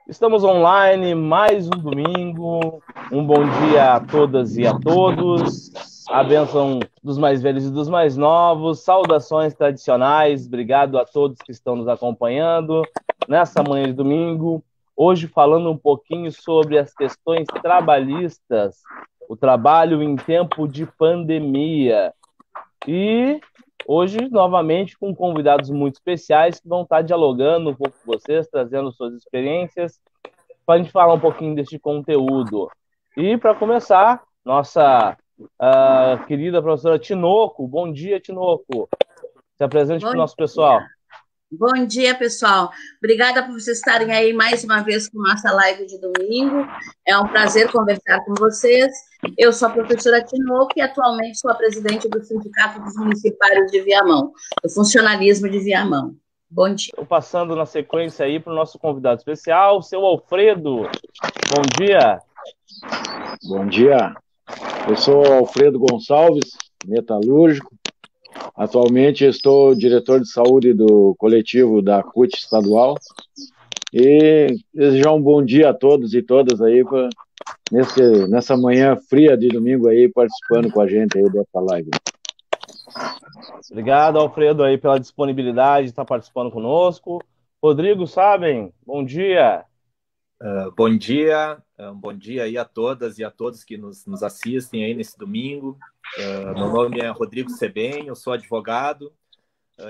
Estamos online, mais um domingo. Um bom dia a todas e a todos. A bênção dos mais velhos e dos mais novos. Saudações tradicionais. Obrigado a todos que estão nos acompanhando nessa manhã de domingo. Hoje falando um pouquinho sobre as questões trabalhistas, o trabalho em tempo de pandemia. E hoje, novamente, com convidados muito especiais que vão estar dialogando um pouco com vocês, trazendo suas experiências, para a gente falar um pouquinho deste conteúdo. E, para começar, nossa querida professora Tinoco. Bom dia, Tinoco. Se apresente para o nosso pessoal. Bom dia, pessoal. Obrigada por vocês estarem aí mais uma vez com nossa live de domingo. É um prazer conversar com vocês. Eu sou a professora Tinoco e atualmente sou a presidente do Sindicato dos Municipários de Viamão, do funcionalismo de Viamão. Bom dia. Estou passando na sequência aí para o nosso convidado especial, o seu Alfredo. Bom dia. Bom dia. Eu sou Alfredo Gonçalves, metalúrgico. Atualmente estou diretor de saúde do coletivo da CUT estadual e desejar um bom dia a todos e todas aí nessa manhã fria de domingo aí participando com a gente aí dessa live. Obrigado, Alfredo, aí pela disponibilidade de estar participando conosco. Rodrigo Sabem, bom dia. Bom dia, um bom dia aí a todas e a todos que nos assistem aí nesse domingo. Meu nome é Rodrigo Sebem, eu sou advogado,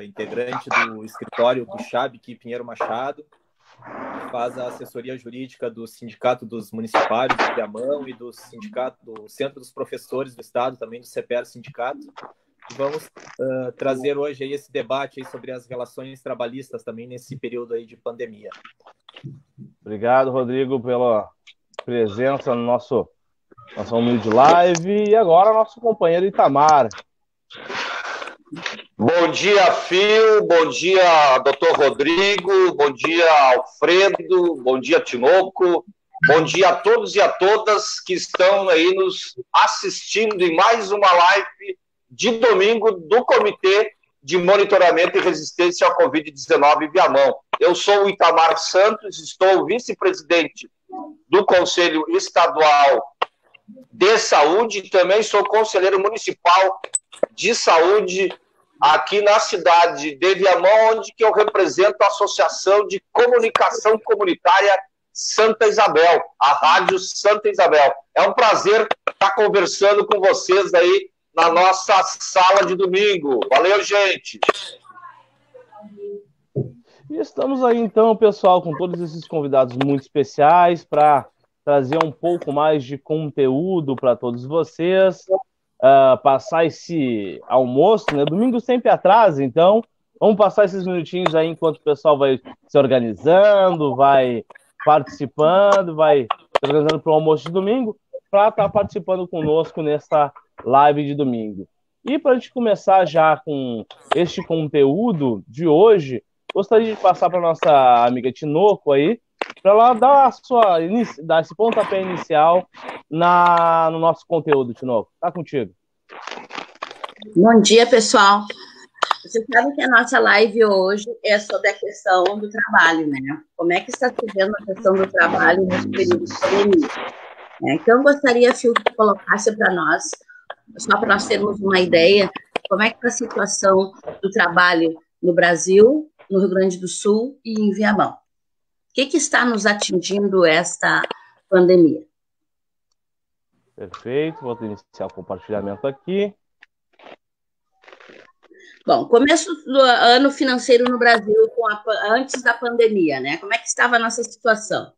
integrante do escritório do Chabic Pinheiro Machado, que faz a assessoria jurídica do Sindicato dos Municipários de Viamão e do Centro dos Professores do Estado, também do CEPER Sindicato. E vamos trazer hoje aí esse debate aí sobre as relações trabalhistas também nesse período aí de pandemia. Obrigado, Rodrigo, pela presença no nossa humilde live. E agora, nosso companheiro Itamar. Bom dia, Fio. Bom dia, doutor Rodrigo. Bom dia, Alfredo. Bom dia, Tinoco. Bom dia a todos e a todas que estão aí nos assistindo em mais uma live de domingo do Comitê de Monitoramento e Resistência à Covid-19 Viamão. Eu sou o Itamar Santos, estou vice-presidente do Conselho Estadual de Saúde e também sou conselheiro municipal de saúde aqui na cidade de Viamão, onde que eu represento a Associação de Comunicação Comunitária Santa Isabel, a Rádio Santa Isabel. É um prazer estar conversando com vocês aí na nossa sala de domingo. Valeu, gente! E estamos aí, então, pessoal, com todos esses convidados muito especiais para trazer um pouco mais de conteúdo para todos vocês, passar esse almoço, né? Domingo sempre atrasa, então vamos passar esses minutinhos aí enquanto o pessoal vai se organizando, vai participando, vai se organizando para o almoço de domingo, para estar participando conosco nessa live de domingo. E para a gente começar já com este conteúdo de hoje, gostaria de passar para a nossa amiga Tinoco aí, para ela dar esse pontapé inicial no nosso conteúdo, Tinoco. Tá contigo. Bom dia, pessoal. Vocês sabem que a nossa live hoje é sobre a questão do trabalho, né? Como é que está se vendo a questão do trabalho nesse período de pandemia? Então, eu gostaria, Fio, que colocasse para nós, só para nós termos uma ideia, como é que está a situação do trabalho no Brasil, no Rio Grande do Sul e em Viamão. O que está nos atingindo esta pandemia? Perfeito, vou iniciar o compartilhamento aqui. Bom, começo do ano financeiro no Brasil, antes da pandemia, né? Como é que estava a nossa situação?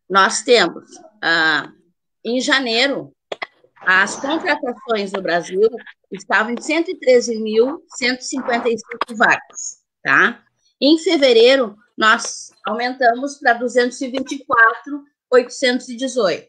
Nós temos, em janeiro, as contratações no Brasil estavam em 113.155 vagas, tá? Em fevereiro, nós aumentamos para 224.818,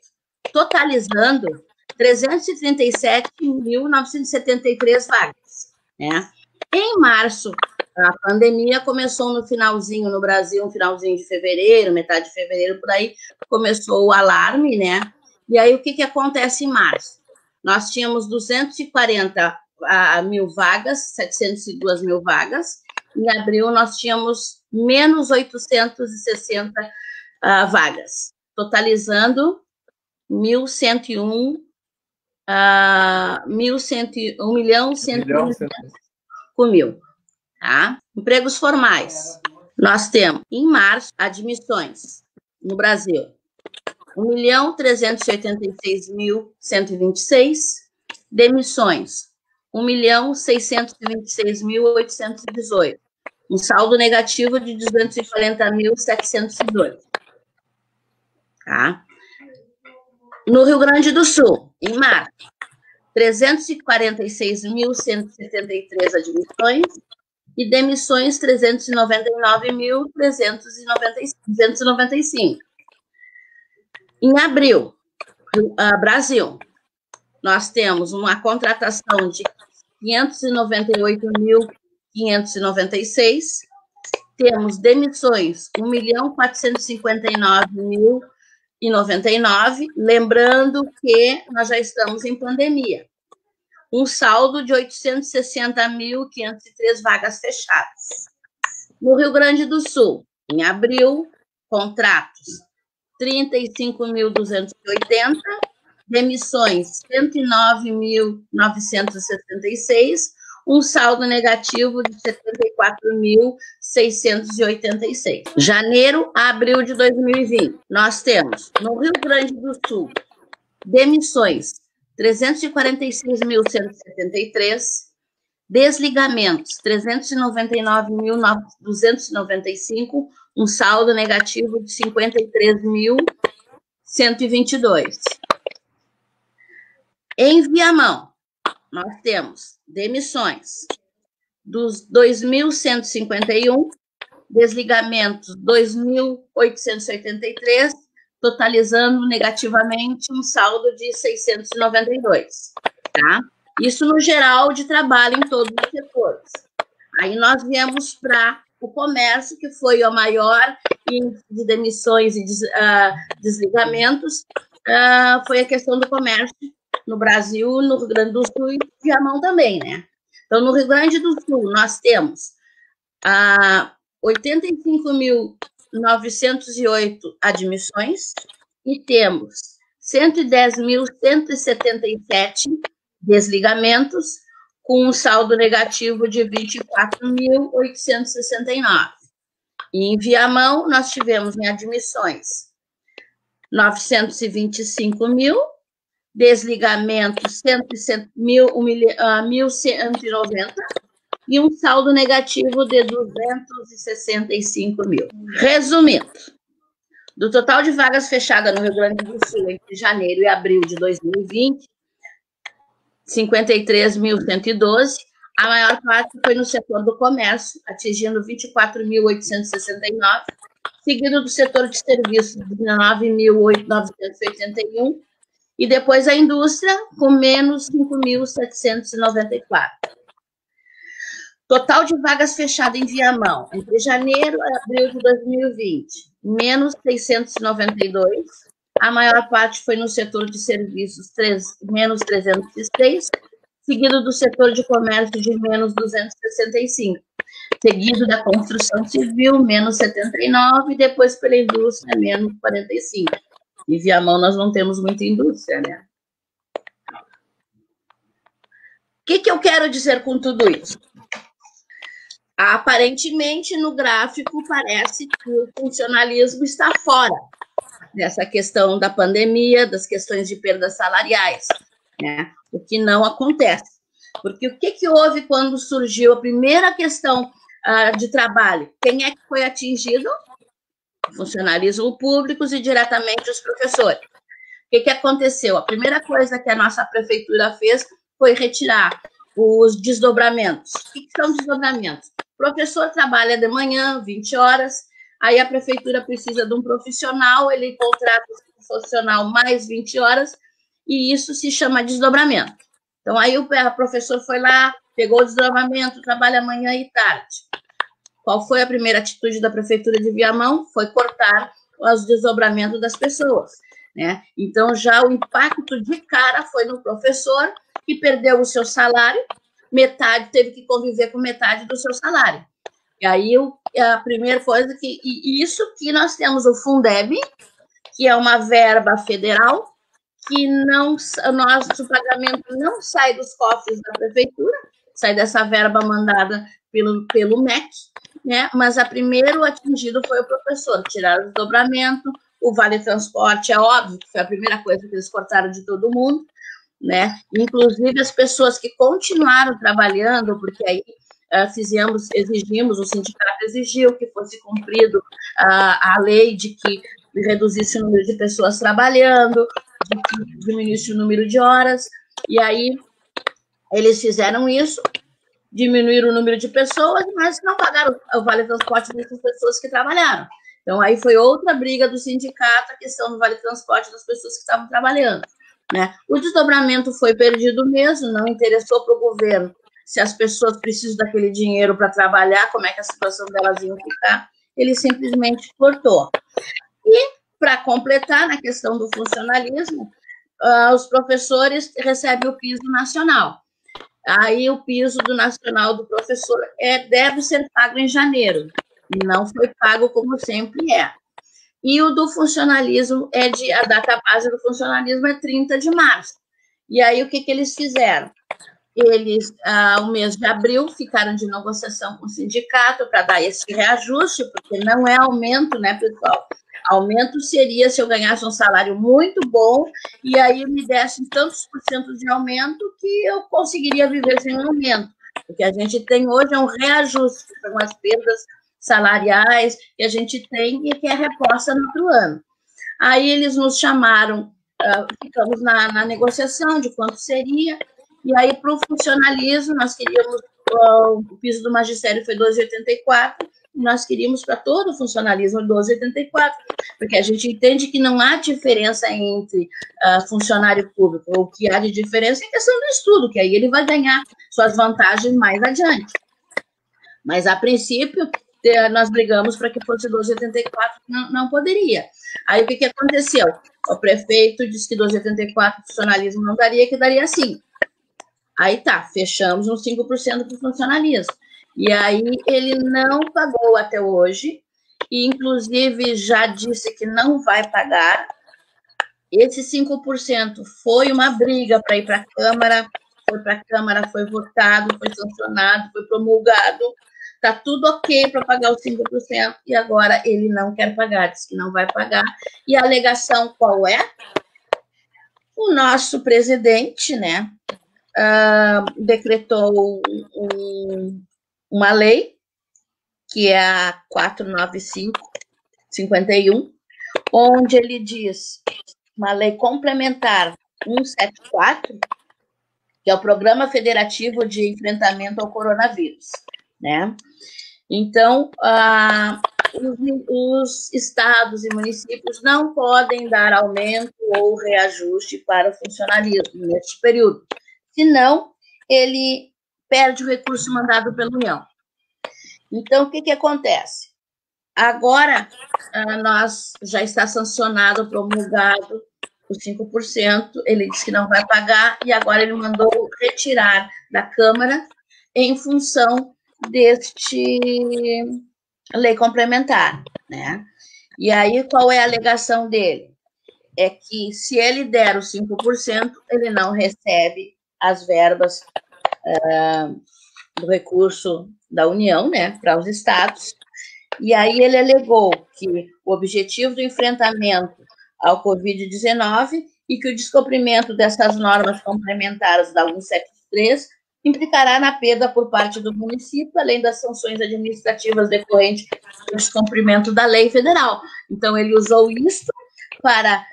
totalizando 337.973 vagas, né? Em março, a pandemia começou no finalzinho no Brasil, no finalzinho de fevereiro, metade de fevereiro, por aí, começou o alarme, né? E aí, o que acontece em março? Nós tínhamos mil vagas, 702 mil vagas. Em abril, nós tínhamos menos 860 vagas, totalizando 1.101 1.101.101.000, tá? Empregos formais. Nós temos, em março, admissões no Brasil, 1.386.126, demissões, 1.626.818, um saldo negativo de 240.702. Tá? No Rio Grande do Sul, em março, 346.173 admissões e demissões 399.395. Em abril, Brasil, nós temos uma contratação de 598.596, temos demissões 1.459.099, lembrando que nós já estamos em pandemia. Um saldo de 860.503 vagas fechadas. No Rio Grande do Sul, em abril, contratos 35.280, demissões 109.966, um saldo negativo de 74.686. Janeiro a abril de 2020, nós temos, no Rio Grande do Sul, demissões 346.173, desligamentos 399.295, um saldo negativo de 53.122. Em Viamão, nós temos demissões dos 2.151, desligamentos 2.883, totalizando negativamente um saldo de 692, tá? Isso no geral de trabalho em todos os setores. Aí nós viemos para o comércio, que foi o maior índice de demissões e desligamentos, foi a questão do comércio no Brasil, no Rio Grande do Sul e Viamão também, né? Então, no Rio Grande do Sul, nós temos 85.908 admissões e temos 110.177 desligamentos, com um saldo negativo de 24.869. E em Viamão, nós tivemos em admissões 925.000, desligamentos 1.190 e um saldo negativo de 265.000. Resumindo, do total de vagas fechadas no Rio Grande do Sul entre janeiro e abril de 2020, 53.112, a maior parte foi no setor do comércio, atingindo 24.869, seguido do setor de serviços, 19.981, e depois a indústria, com menos 5.794. Total de vagas fechadas em Viamão, entre janeiro e abril de 2020, menos 692. A maior parte foi no setor de serviços, menos 306, seguido do setor de comércio, de menos 265. Seguido da construção civil, menos 79, e depois pela indústria, menos 45. Em Viamão nós não temos muita indústria, né? O que eu quero dizer com tudo isso? Aparentemente, no gráfico, parece que o funcionalismo está fora dessa questão da pandemia, das questões de perdas salariais, né? O que não acontece. Porque o que houve quando surgiu a primeira questão de trabalho? Quem é que foi atingido? Funcionalismo públicos e diretamente os professores. O que aconteceu? A primeira coisa que a nossa prefeitura fez foi retirar os desdobramentos. O que são desdobramentos? O professor trabalha de manhã, 20 horas, aí a prefeitura precisa de um profissional, ele contrata o profissional mais 20 horas, e isso se chama desdobramento. Então, aí o professor foi lá, pegou o desdobramento, trabalha manhã e tarde. Qual foi a primeira atitude da prefeitura de Viamão? Foi cortar os desdobramentos das pessoas, né? Então, já o impacto de cara foi no professor, que perdeu o seu salário, metade, teve que conviver com metade do seu salário. E aí, a primeira coisa isso que nós temos o Fundeb, que é uma verba federal, que nosso pagamento não sai dos cofres da prefeitura, sai dessa verba mandada pelo MEC, né? Mas a primeiro atingido foi o professor, tiraram o desdobramento, o Vale Transporte, é óbvio que foi a primeira coisa que eles cortaram de todo mundo, né? Inclusive as pessoas que continuaram trabalhando, porque aí exigimos, o sindicato exigiu que fosse cumprido a lei de que reduzisse o número de pessoas trabalhando, de que diminuísse o número de horas, e aí eles fizeram isso, diminuíram o número de pessoas, mas não pagaram o Vale Transporte dessas pessoas que trabalharam. Então, aí foi outra briga do sindicato, a questão do Vale Transporte das pessoas que estavam trabalhando, né? O desdobramento foi perdido mesmo, não interessou para o governo se as pessoas precisam daquele dinheiro para trabalhar, como é que a situação delas ia ficar, ele simplesmente cortou. E, para completar, na questão do funcionalismo, os professores recebem o piso nacional. Aí o piso do nacional do professor deve ser pago em janeiro, e não foi pago como sempre é. E o do funcionalismo, a data base do funcionalismo é 30 de março. E aí o que eles fizeram? Eles, o mês de abril, ficaram de negociação com o sindicato para dar esse reajuste, porque não é aumento, né, pessoal? Aumento seria se eu ganhasse um salário muito bom e aí me dessem tantos por cento de aumento que eu conseguiria viver sem um aumento. O que a gente tem hoje é um reajuste, são as perdas salariais que a gente tem e que é reposta no outro ano. Aí eles nos chamaram, ficamos na negociação de quanto seria, e aí para o funcionalismo nós queríamos, o piso do magistério foi 12,84, nós queríamos para todo o funcionalismo 12,84, porque a gente entende que não há diferença entre funcionário público, o que há de diferença é a questão do estudo, que aí ele vai ganhar suas vantagens mais adiante. Mas, a princípio, nós brigamos para que fosse 12,84, não poderia. Aí, o que aconteceu? O prefeito disse que 12,84 funcionalismo não daria, que daria sim. Aí tá, fechamos uns 5% para o funcionalismo. E aí ele não pagou até hoje, e inclusive já disse que não vai pagar. Esse 5% foi uma briga para ir para a Câmara, foi votado, foi sancionado, foi promulgado, está tudo ok para pagar os 5%, e agora ele não quer pagar, diz que não vai pagar. E a alegação qual é? O nosso presidente, né, decretou uma lei, que é a 495/51, onde ele diz, uma lei complementar 174, que é o Programa Federativo de Enfrentamento ao Coronavírus, né? Então, os estados e municípios não podem dar aumento ou reajuste para o funcionalismo neste período, senão ele perde o recurso mandado pela União. Então, o que acontece? Agora, nós já está sancionado, promulgado os 5%, ele disse que não vai pagar, e agora ele mandou retirar da Câmara em função deste lei complementar, né? E aí, qual é a alegação dele? É que se ele der os 5%, ele não recebe as verbas do recurso da União, né, para os estados. E aí ele alegou que o objetivo do enfrentamento ao Covid-19 e que o descumprimento dessas normas complementares da 173 implicará na perda por parte do município, além das sanções administrativas decorrentes do descumprimento da lei federal. Então, ele usou isso para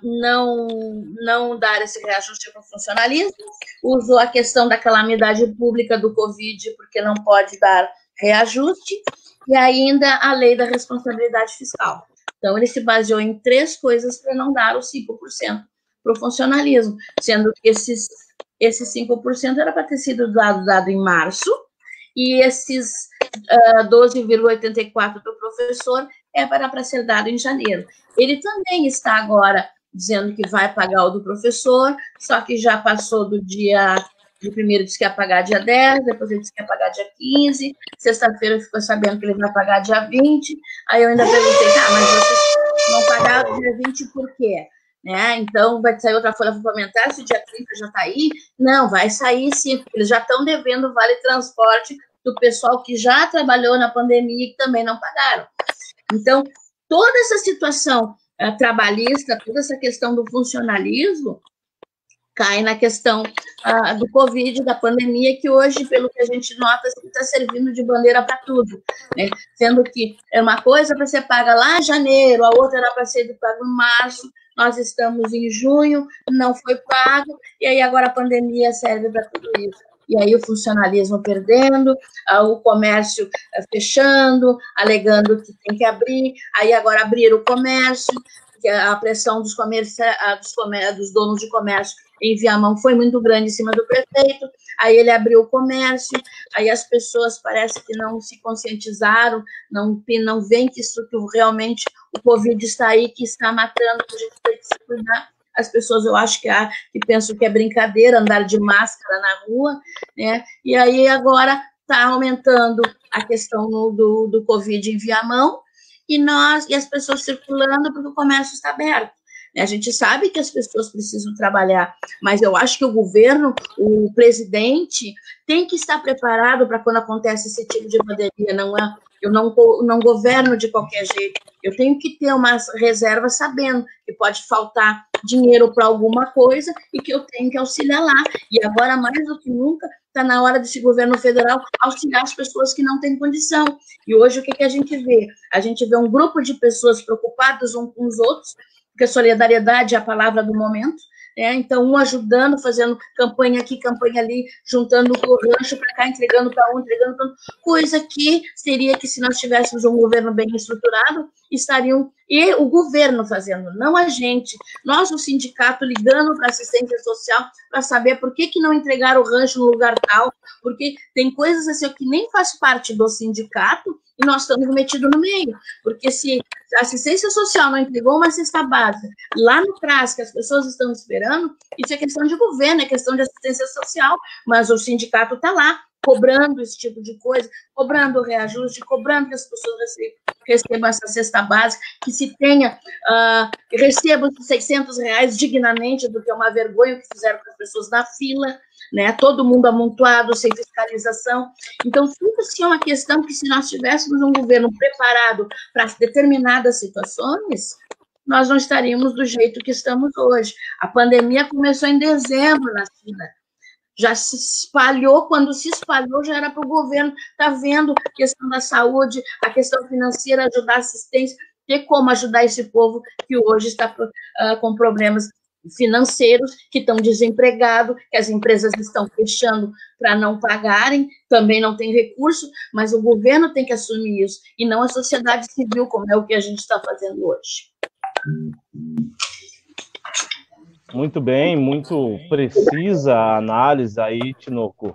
não dar esse reajuste para o funcionalismo, usou a questão da calamidade pública do Covid, porque não pode dar reajuste, e ainda a lei da responsabilidade fiscal. Então, ele se baseou em 3 coisas para não dar os 5% para o funcionalismo, sendo que esses 5% era para ter sido dado em março, e esses 12,84% do professor é para ser dado em janeiro. Ele também está agora dizendo que vai pagar o do professor, só que já passou do dia Ele primeiro disse que ia pagar dia 10, depois ele disse que ia pagar dia 15, sexta-feira ficou sabendo que ele vai pagar dia 20, aí eu ainda perguntei, tá, mas vocês vão pagar dia 20 por quê? Né? Então, vai sair outra folha suplementar, se o dia 30 já está aí? Não, vai sair sim, porque eles já estão devendo vale transporte do pessoal que já trabalhou na pandemia e que também não pagaram. Então, toda essa situação trabalhista, toda essa questão do funcionalismo, cai na questão do Covid, da pandemia, que hoje, pelo que a gente nota, está servindo de bandeira para tudo, né? Sendo que é uma coisa para ser paga lá em janeiro, a outra era para ser paga em março, nós estamos em junho, não foi pago, e aí agora a pandemia serve para tudo isso. E aí o funcionalismo perdendo, o comércio fechando, alegando que tem que abrir, aí agora abrir o comércio, que a pressão dos donos de comércio em Viamão foi muito grande em cima do prefeito, aí ele abriu o comércio, aí as pessoas parece que não se conscientizaram, não veem que isso que realmente o Covid está aí, que está matando, que a gente tem que se cuidar. As pessoas, eu acho que pensam que é brincadeira andar de máscara na rua, né? E aí agora está aumentando a questão do Covid em Viamão, e as pessoas circulando porque o comércio está aberto. A gente sabe que as pessoas precisam trabalhar, mas eu acho que o governo, o presidente, tem que estar preparado para quando acontece esse tipo de pandemia. Eu não governo de qualquer jeito. Eu tenho que ter umas reservas sabendo que pode faltar dinheiro para alguma coisa e que eu tenho que auxiliar lá. E agora, mais do que nunca, está na hora desse governo federal auxiliar as pessoas que não têm condição. E hoje, o que a gente vê? A gente vê um grupo de pessoas preocupadas uns com os outros, porque solidariedade é a palavra do momento, né? Então, um ajudando, fazendo campanha aqui, campanha ali, juntando o rancho para cá, entregando para um, entregando para outro, coisa que seria que, se nós tivéssemos um governo bem estruturado, e o governo fazendo, não a gente. Nós, o sindicato, ligando para a assistência social para saber por que não entregaram o rancho no lugar tal, porque tem coisas assim que nem faz parte do sindicato, e nós estamos metidos no meio, porque se a assistência social não entregou uma cesta básica lá no CRAS, que as pessoas estão esperando, isso é questão de governo, é questão de assistência social, mas o sindicato está lá, cobrando esse tipo de coisa, cobrando o reajuste, cobrando que as pessoas recebam essa cesta básica, que se tenha, recebam os R$600 dignamente, do que é uma vergonha que fizeram com as pessoas na fila, né? Todo mundo amontoado, sem fiscalização. Então, tudo assim é uma questão que, se nós tivéssemos um governo preparado para determinadas situações, nós não estaríamos do jeito que estamos hoje. A pandemia começou em dezembro na China, já se espalhou, quando se espalhou já era para o governo estar vendo a questão da saúde, a questão financeira, ajudar a assistência, ter como ajudar esse povo que hoje está com problemas financeiros, que estão desempregados, que as empresas estão fechando para não pagarem, também não tem recurso, mas o governo tem que assumir isso, e não a sociedade civil, como é o que a gente está fazendo hoje. Muito bem, muito precisa a análise aí, Tinoco.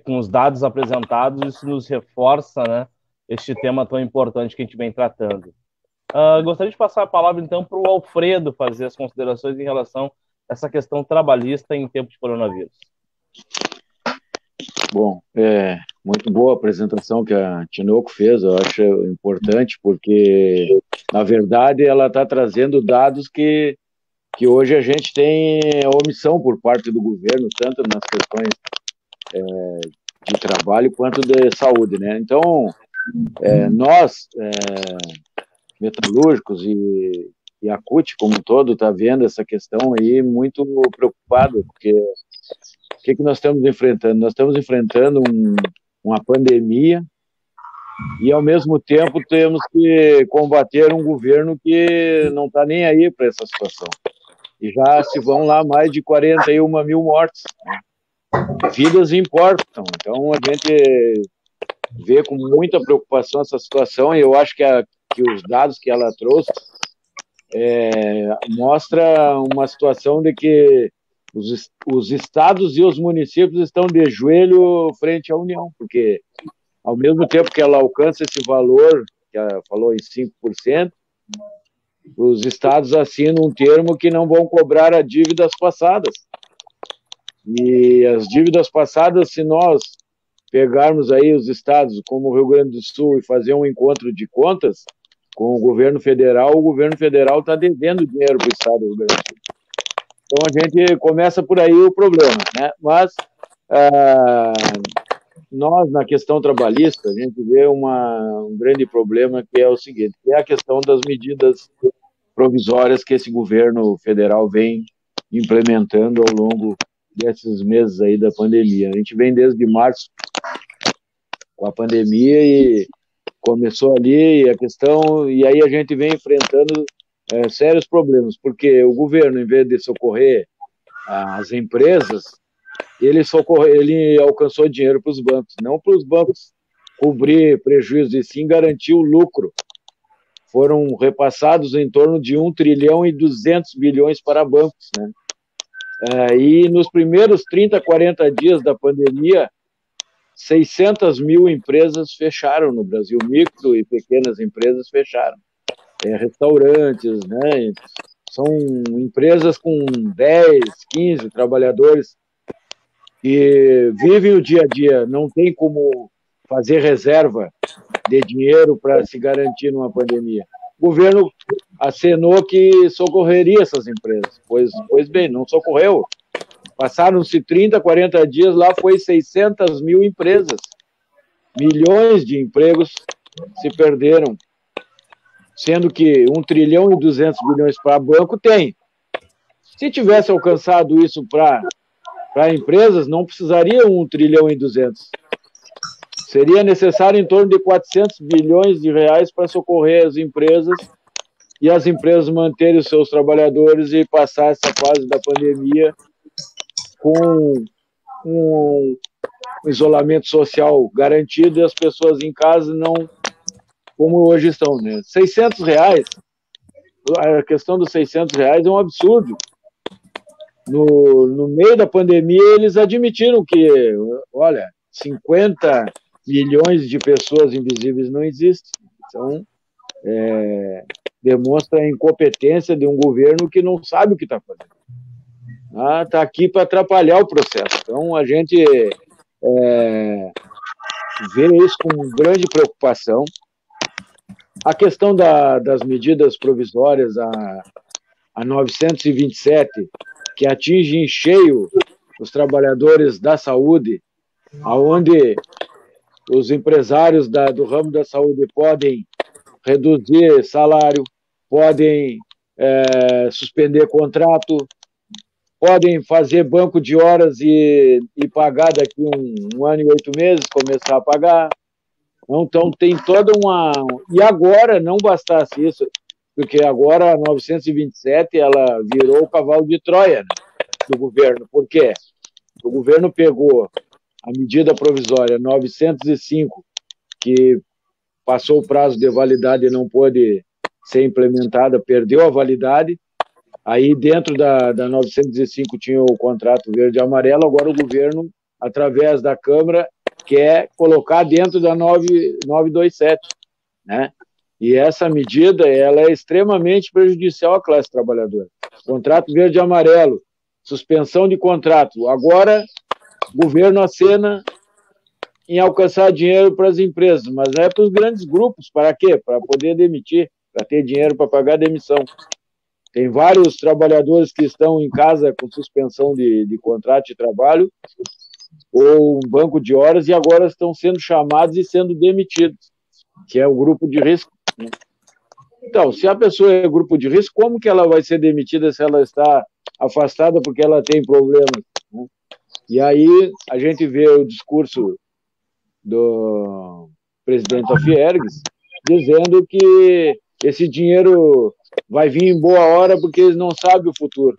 Com os dados apresentados, isso nos reforça, né, este tema tão importante que a gente vem tratando. Gostaria de passar a palavra, então, para o Alfredo fazer as considerações em relação a essa questão trabalhista em tempo de coronavírus. Bom, muito boa a apresentação que a Tinoco fez, eu acho importante, porque, na verdade, ela está trazendo dados que hoje a gente tem omissão por parte do governo, tanto nas questões de trabalho quanto de saúde, né? Então, nós, metalúrgicos e a CUT como um todo, está vendo essa questão aí muito preocupado, porque o que nós estamos enfrentando? Nós estamos enfrentando uma pandemia e, ao mesmo tempo, temos que combater um governo que não está nem aí para essa situação. E já se vão lá mais de 41 mil mortes, né? Vidas importam, então a gente vê com muita preocupação essa situação, e eu acho que os dados que ela trouxe mostra uma situação de que os estados e os municípios estão de joelho frente à União, porque ao mesmo tempo que ela alcança esse valor, que ela falou em 5%, os estados assinam um termo que não vão cobrar as dívidas passadas. E as dívidas passadas, se nós pegarmos aí os estados como o Rio Grande do Sul e fazer um encontro de contas com o governo federal está devendo dinheiro para o estado do Rio Grande do Sul. Então a gente começa por aí o problema, né? Mas nós, na questão trabalhista, a gente vê um grande problema, que é o seguinte, que é a questão das medidas provisórias que esse governo federal vem implementando ao longo desses meses aí da pandemia. A gente vem desde março com a pandemia e começou ali a questão, e aí a gente vem enfrentando sérios problemas, porque o governo, em vez de socorrer as empresas, ele alcançou dinheiro para os bancos, não para os bancos cobrir prejuízo, e sim garantir o lucro. Foram repassados em torno de 1 trilhão e 200 bilhões para bancos, né? E nos primeiros 30, 40 dias da pandemia, 600 mil empresas fecharam no Brasil, micro e pequenas empresas fecharam. Restaurantes, né? São empresas com 10, 15 trabalhadores que vivem o dia a dia, não tem como fazer reserva de dinheiro para se garantir numa pandemia. O governo acenou que socorreria essas empresas, pois bem, não socorreu. Passaram-se 30, 40 dias, lá foi 600 mil empresas. Milhões de empregos se perderam, sendo que 1 trilhão e 200 bilhões para banco tem. Se tivesse alcançado isso para empresas, não precisaria 1 trilhão e 200. Seria necessário em torno de 400 bilhões de reais para socorrer as empresas e as empresas manterem os seus trabalhadores e passar essa fase da pandemia com um isolamento social garantido e as pessoas em casa não como hoje estão, né? 600 reais, a questão dos 600 reais é um absurdo. No meio da pandemia, eles admitiram que, olha, 50 milhões de pessoas invisíveis não existem. Então, demonstra a incompetência de um governo que não sabe o que está fazendo. Está aqui para atrapalhar o processo. Então, a gente vê isso com grande preocupação. A questão das medidas provisórias, a 927, que atinge em cheio os trabalhadores da saúde, onde os empresários do ramo da saúde podem reduzir salário, podem suspender contrato, podem fazer banco de horas e pagar daqui um ano e 8 meses, começar a pagar. Então, tem toda E agora, não bastasse isso, porque agora a 927 ela virou o cavalo de Troia, né, do governo. Por quê? O governo pegou a medida provisória 905, que passou o prazo de validade e não pôde ser implementada, perdeu a validade. Aí, dentro da 905, tinha o contrato verde e amarelo. Agora, o governo, através da Câmara, quer colocar dentro da 927, né? E essa medida ela é extremamente prejudicial à classe trabalhadora. Contrato verde e amarelo, suspensão de contrato. Agora, o governo acena em alcançar dinheiro para as empresas, mas é para os grandes grupos. Para quê? Para poder demitir, para ter dinheiro para pagar a demissão. Tem vários trabalhadores que estão em casa com suspensão de contrato de trabalho ou um banco de horas e agora estão sendo chamados e sendo demitidos, que é o grupo de risco. Então, se a pessoa é grupo de risco, como que ela vai ser demitida se ela está afastada porque ela tem problemas, né? E aí a gente vê o discurso do presidente da Fiergs dizendo que esse dinheiro vai vir em boa hora porque eles não sabem o futuro.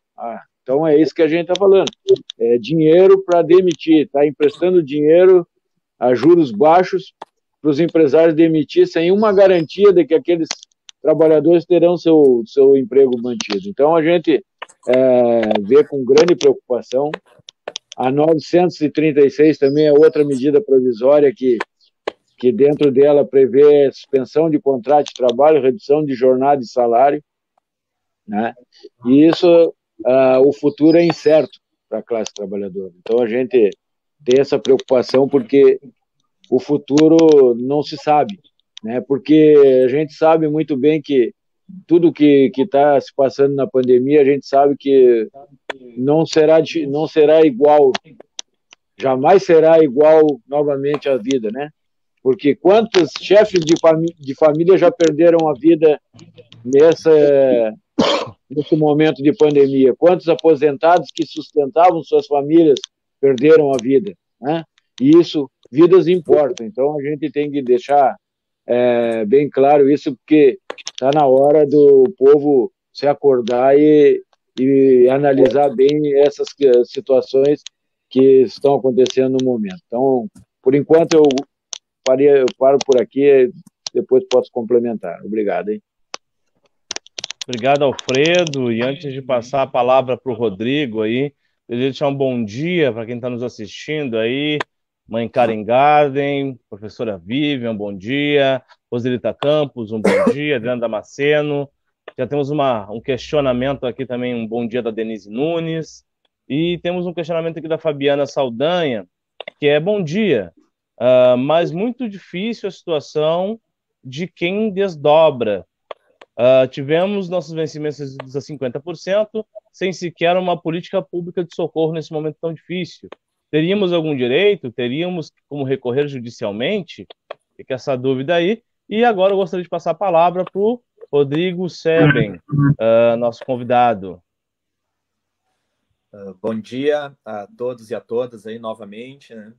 Então é isso que a gente está falando. É dinheiro para demitir, está emprestando dinheiro a juros baixos para os empresários demitir sem uma garantia de que aqueles trabalhadores terão seu emprego mantido. Então a gente vê com grande preocupação. A 936 também é outra medida provisória que dentro dela prevê suspensão de contrato de trabalho, redução de jornada e salário, né? E isso, o futuro é incerto. para a classe trabalhadora. Então, a gente tem essa preocupação porque o futuro não se sabe, né? Porque a gente sabe muito bem que tudo que está se passando na pandemia, a gente sabe que não será igual, jamais será igual novamente a vida, né? Porque quantos chefes de família já perderam a vida nesse momento de pandemia? Quantos aposentados que sustentavam suas famílias perderam a vida, né? E isso, vidas importam. Então, a gente tem que deixar bem claro isso, porque está na hora do povo se acordar e analisar bem essas situações que estão acontecendo no momento. Então, por enquanto, eu paro por aqui, depois posso complementar. Obrigado, hein? Obrigado, Alfredo. E antes de passar a palavra para o Rodrigo aí, desejo deixar um bom dia para quem está nos assistindo aí. Mãe Karen Garden, professora Vivian, bom dia. Roselita Campos, um bom dia. Adriana Damasceno. Já temos um questionamento aqui também, um bom dia da Denise Nunes. E temos um questionamento aqui da Fabiana Saldanha, que é bom dia, mas muito difícil a situação de quem desdobra. Tivemos nossos vencimentos reduzidos a 50%, sem sequer uma política pública de socorro nesse momento tão difícil. Teríamos algum direito? Teríamos como recorrer judicialmente? Fica essa dúvida aí. E agora eu gostaria de passar a palavra para o Rodrigo Seben, nosso convidado. Bom dia a todos e a todas aí novamente, né?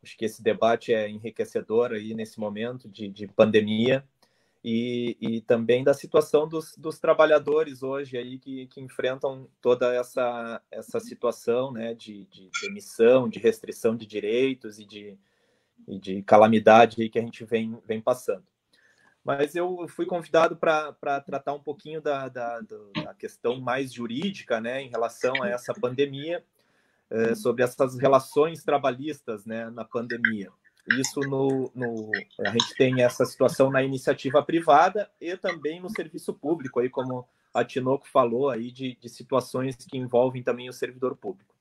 Acho que esse debate é enriquecedor aí nesse momento de pandemia. E também da situação dos trabalhadores hoje aí que enfrentam toda essa situação, né, de demissão, de restrição de direitos e de calamidade aí que a gente vem passando. Mas eu fui convidado para tratar um pouquinho da questão mais jurídica, né, em relação a essa pandemia, sobre essas relações trabalhistas, né, na pandemia. Isso a gente tem essa situação na iniciativa privada e também no serviço público, aí como a Tinoco falou, aí de situações que envolvem também o servidor público.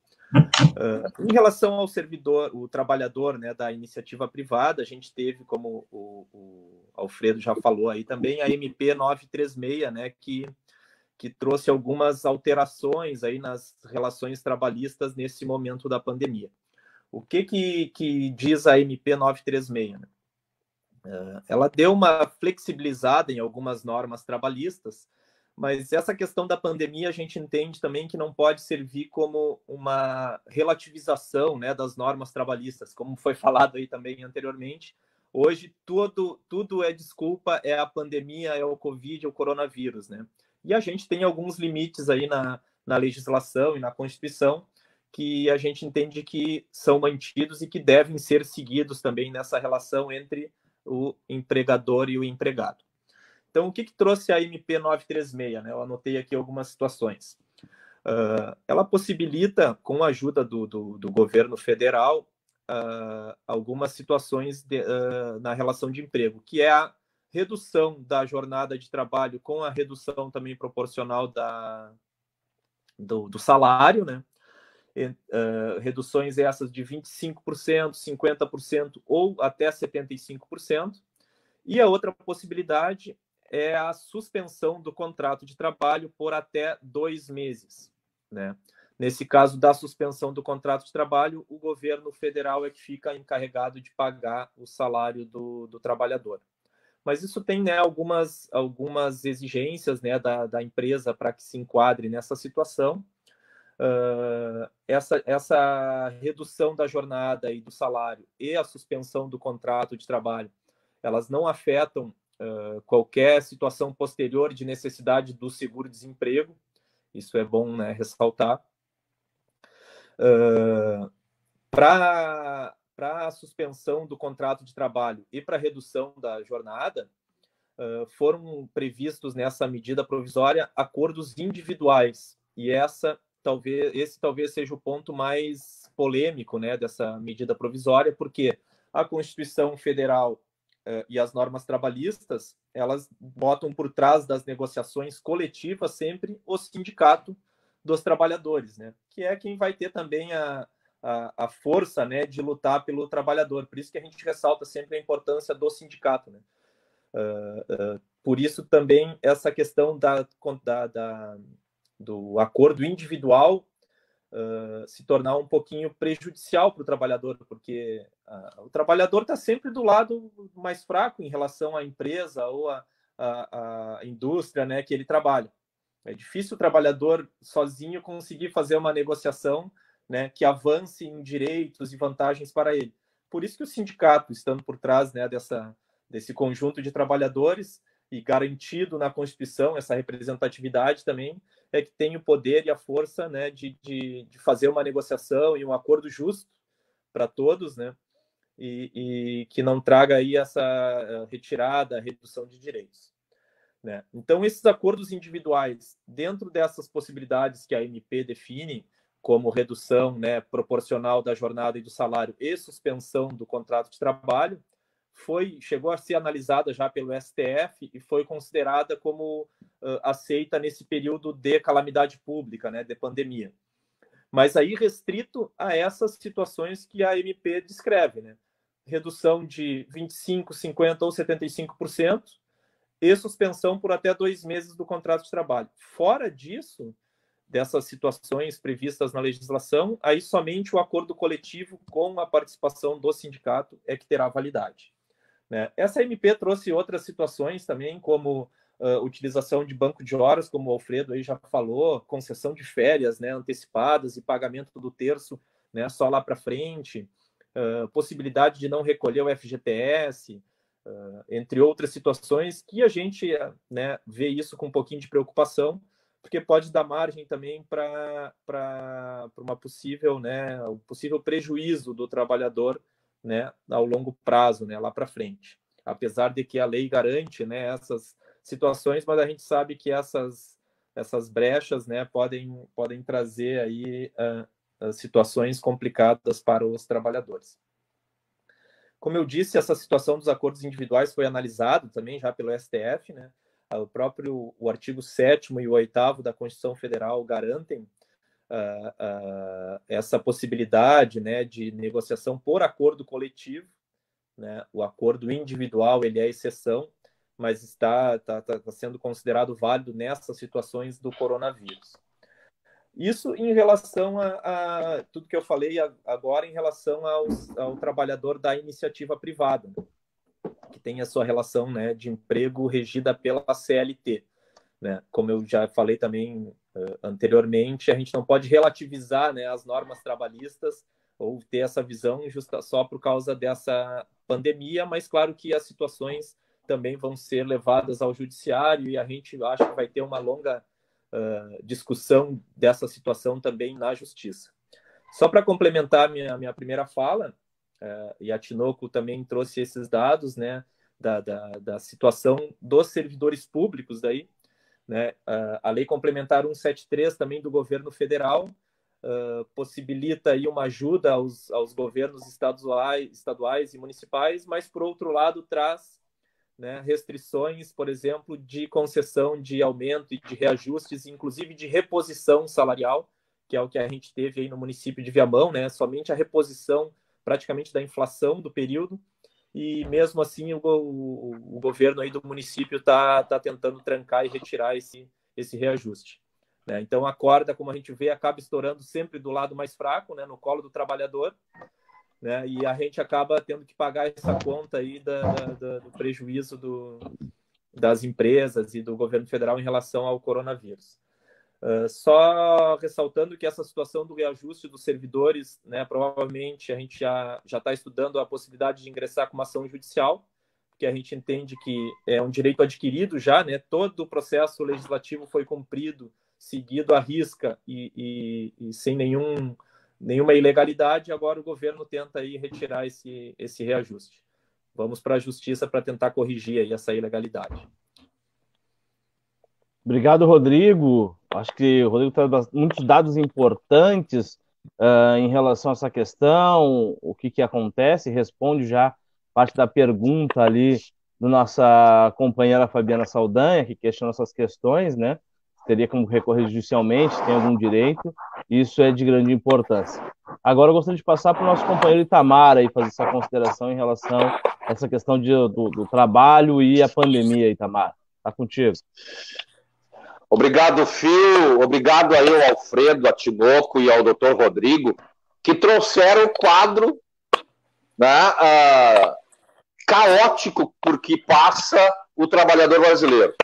Em relação ao o trabalhador, né, da iniciativa privada, a gente teve, como o Alfredo já falou aí também, a MP 936, né, que trouxe algumas alterações aí nas relações trabalhistas nesse momento da pandemia. O que diz a MP 936? Né? Ela deu uma flexibilizada em algumas normas trabalhistas, mas essa questão da pandemia a gente entende também que não pode servir como uma relativização, né, das normas trabalhistas, como foi falado aí também anteriormente. Hoje tudo é desculpa, é a pandemia, é o Covid, é o coronavírus, né? E a gente tem alguns limites aí na legislação e na Constituição que a gente entende que são mantidos e que devem ser seguidos também nessa relação entre o empregador e o empregado. Então, o que trouxe a MP 936? Né? Eu anotei aqui algumas situações. Ela possibilita, com a ajuda do governo federal, algumas situações na relação de emprego, que é a redução da jornada de trabalho com a redução também proporcional do salário, né? Reduções essas de 25%, 50% ou até 75%. E a outra possibilidade é a suspensão do contrato de trabalho por até 2 meses. Né? Nesse caso da suspensão do contrato de trabalho, o governo federal é que fica encarregado de pagar o salário do trabalhador. Mas isso tem, né, algumas exigências, né, da empresa para que se enquadre nessa situação. Essa redução da jornada e do salário e a suspensão do contrato de trabalho, elas não afetam qualquer situação posterior de necessidade do seguro-desemprego. Isso é bom, né, ressaltar. Para a suspensão do contrato de trabalho e para a redução da jornada, foram previstos nessa medida provisória acordos individuais. E esse talvez seja o ponto mais polêmico, né, dessa medida provisória, porque a Constituição Federal e as normas trabalhistas, elas botam por trás das negociações coletivas sempre o sindicato dos trabalhadores, né? Que é quem vai ter também a força, né, de lutar pelo trabalhador. Por isso que a gente ressalta sempre a importância do sindicato, né? Por isso também essa questão do acordo individual se tornar um pouquinho prejudicial para o trabalhador, porque o trabalhador está sempre do lado mais fraco em relação à empresa ou à indústria, né, que ele trabalha. É difícil o trabalhador sozinho conseguir fazer uma negociação, né, que avance em direitos e vantagens para ele. Por isso que o sindicato, estando por trás, né, desse conjunto de trabalhadores e garantido na Constituição essa representatividade também, é que tem o poder e a força, né, de fazer uma negociação e um acordo justo para todos, né, e que não traga aí essa retirada, redução de direitos, né. Então, esses acordos individuais, dentro dessas possibilidades que a MP define, como redução, né, proporcional da jornada e do salário e suspensão do contrato de trabalho, chegou a ser analisada já pelo STF e foi considerada como aceita nesse período de calamidade pública, né, de pandemia. Mas aí restrito a essas situações que a MP descreve, né? Redução de 25%, 50% ou 75% e suspensão por até 2 meses do contrato de trabalho. Fora disso, dessas situações previstas na legislação, aí somente o acordo coletivo com a participação do sindicato é que terá validade, né? Essa MP trouxe outras situações também, como utilização de banco de horas, como o Alfredo aí já falou, concessão de férias, né, antecipadas e pagamento do terço, né, só lá para frente, possibilidade de não recolher o FGTS, entre outras situações que a gente, né, vê isso com um pouquinho de preocupação, porque pode dar margem também para uma possível, né, um possível prejuízo do trabalhador, né, ao longo prazo, né, lá para frente. Apesar de que a lei garante, né, essas situações, mas a gente sabe que essas brechas, né, podem trazer aí situações complicadas para os trabalhadores. Como eu disse, essa situação dos acordos individuais foi analisado também já pelo STF, né? O artigo 7º e o 8º da Constituição Federal garantem essa possibilidade, né, de negociação por acordo coletivo, né? O acordo individual ele é exceção, mas está sendo considerado válido nessas situações do coronavírus. Isso em relação a tudo que eu falei agora em relação ao trabalhador da iniciativa privada, que tem a sua relação, né, de emprego regida pela CLT, né? Como eu já falei também anteriormente, a gente não pode relativizar, né, as normas trabalhistas ou ter essa visão justa só por causa dessa pandemia, mas claro que as situações também vão ser levadas ao judiciário e a gente acha que vai ter uma longa discussão dessa situação também na justiça. Só para complementar minha primeira fala, e a Tinoco também trouxe esses dados, né, da situação dos servidores públicos daí, né, a Lei Complementar 173 também do governo federal possibilita aí uma ajuda aos governos estaduais e municipais, mas por outro lado traz, né, restrições, por exemplo, de concessão de aumento e de reajustes, inclusive de reposição salarial, que é o que a gente teve aí no município de Viamão, né, somente a reposição praticamente da inflação do período, e mesmo assim o governo aí do município está tentando trancar e retirar esse reajuste, né? Então a corda, como a gente vê, acaba estourando sempre do lado mais fraco, né, no colo do trabalhador, né, e a gente acaba tendo que pagar essa conta aí do prejuízo das empresas e do governo federal em relação ao coronavírus. Só ressaltando que essa situação do reajuste dos servidores, né, provavelmente a gente já está estudando a possibilidade de ingressar com uma ação judicial, porque a gente entende que é um direito adquirido já, né, todo o processo legislativo foi cumprido, seguido à risca e sem nenhuma ilegalidade, agora o governo tenta aí retirar esse reajuste. Vamos para a justiça para tentar corrigir aí essa ilegalidade. Obrigado, Rodrigo. Acho que o Rodrigo traz muitos dados importantes em relação a essa questão, o que acontece, responde já parte da pergunta ali da nossa companheira Fabiana Saldanha, que questiona essas questões, né? teria como recorrer judicialmente, tem algum direito, isso é de grande importância. Agora eu gostaria de passar para o nosso companheiro Itamar aí fazer essa consideração em relação a essa questão do trabalho e a pandemia, Itamar. Está contigo. Obrigado, Phil. Obrigado aí ao Alfredo, a Tinoco e ao Dr. Rodrigo, que trouxeram o quadro, né, caótico por que passa o trabalhador brasileiro.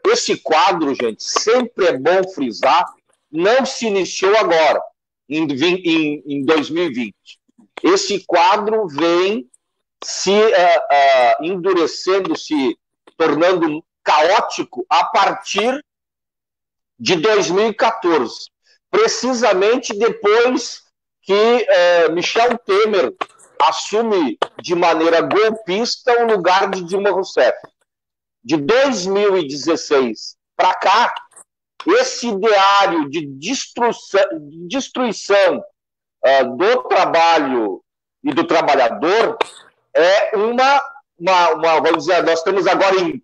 Esse quadro, gente, sempre é bom frisar, não se iniciou agora, em 2020. Esse quadro vem se endurecendo, se tornando caótico a partir de 2014, precisamente depois que Michel Temer assume de maneira golpista o lugar de Dilma Rousseff. De 2016 para cá, esse ideário de destruição do trabalho e do trabalhador é vamos dizer, nós estamos agora em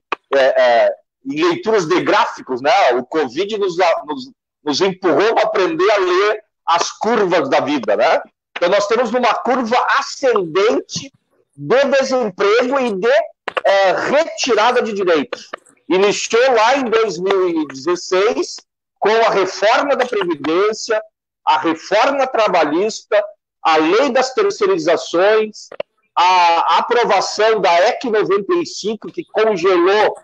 leituras de gráficos, né? O Covid nos empurrou a aprender a ler as curvas da vida, né? Então nós temos uma curva ascendente de desemprego e de retirada de direitos. Iniciou lá em 2016 com a reforma da Previdência, a reforma trabalhista, a lei das terceirizações, a aprovação da EC 95, que congelou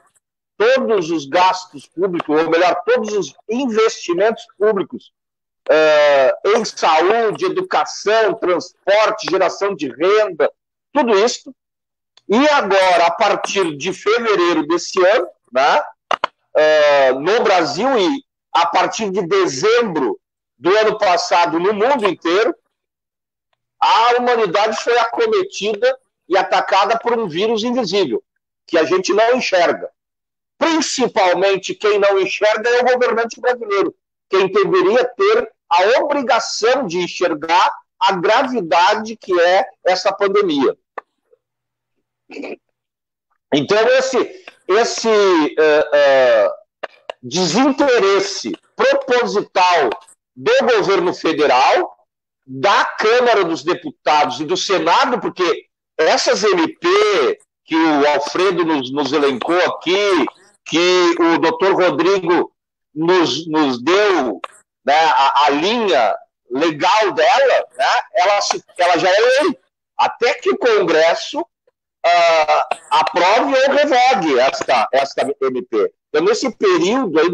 todos os gastos públicos, ou melhor, todos os investimentos públicos em saúde, educação, transporte, geração de renda, tudo isso. E agora, a partir de fevereiro desse ano, né, no Brasil e a partir de dezembro do ano passado no mundo inteiro, a humanidade foi acometida e atacada por um vírus invisível, que a gente não enxerga. Principalmente quem não enxerga é o governante brasileiro, quem deveria ter a obrigação de enxergar a gravidade que é essa pandemia. Então, esse desinteresse proposital do governo federal, da Câmara dos Deputados e do Senado, porque essas MP que o Alfredo nos elencou aqui, que o Dr. Rodrigo nos deu, né, a linha legal dela, né, ela já é lei. Até que o Congresso aprove ou revogue esta MP. Então, nesse período, aí,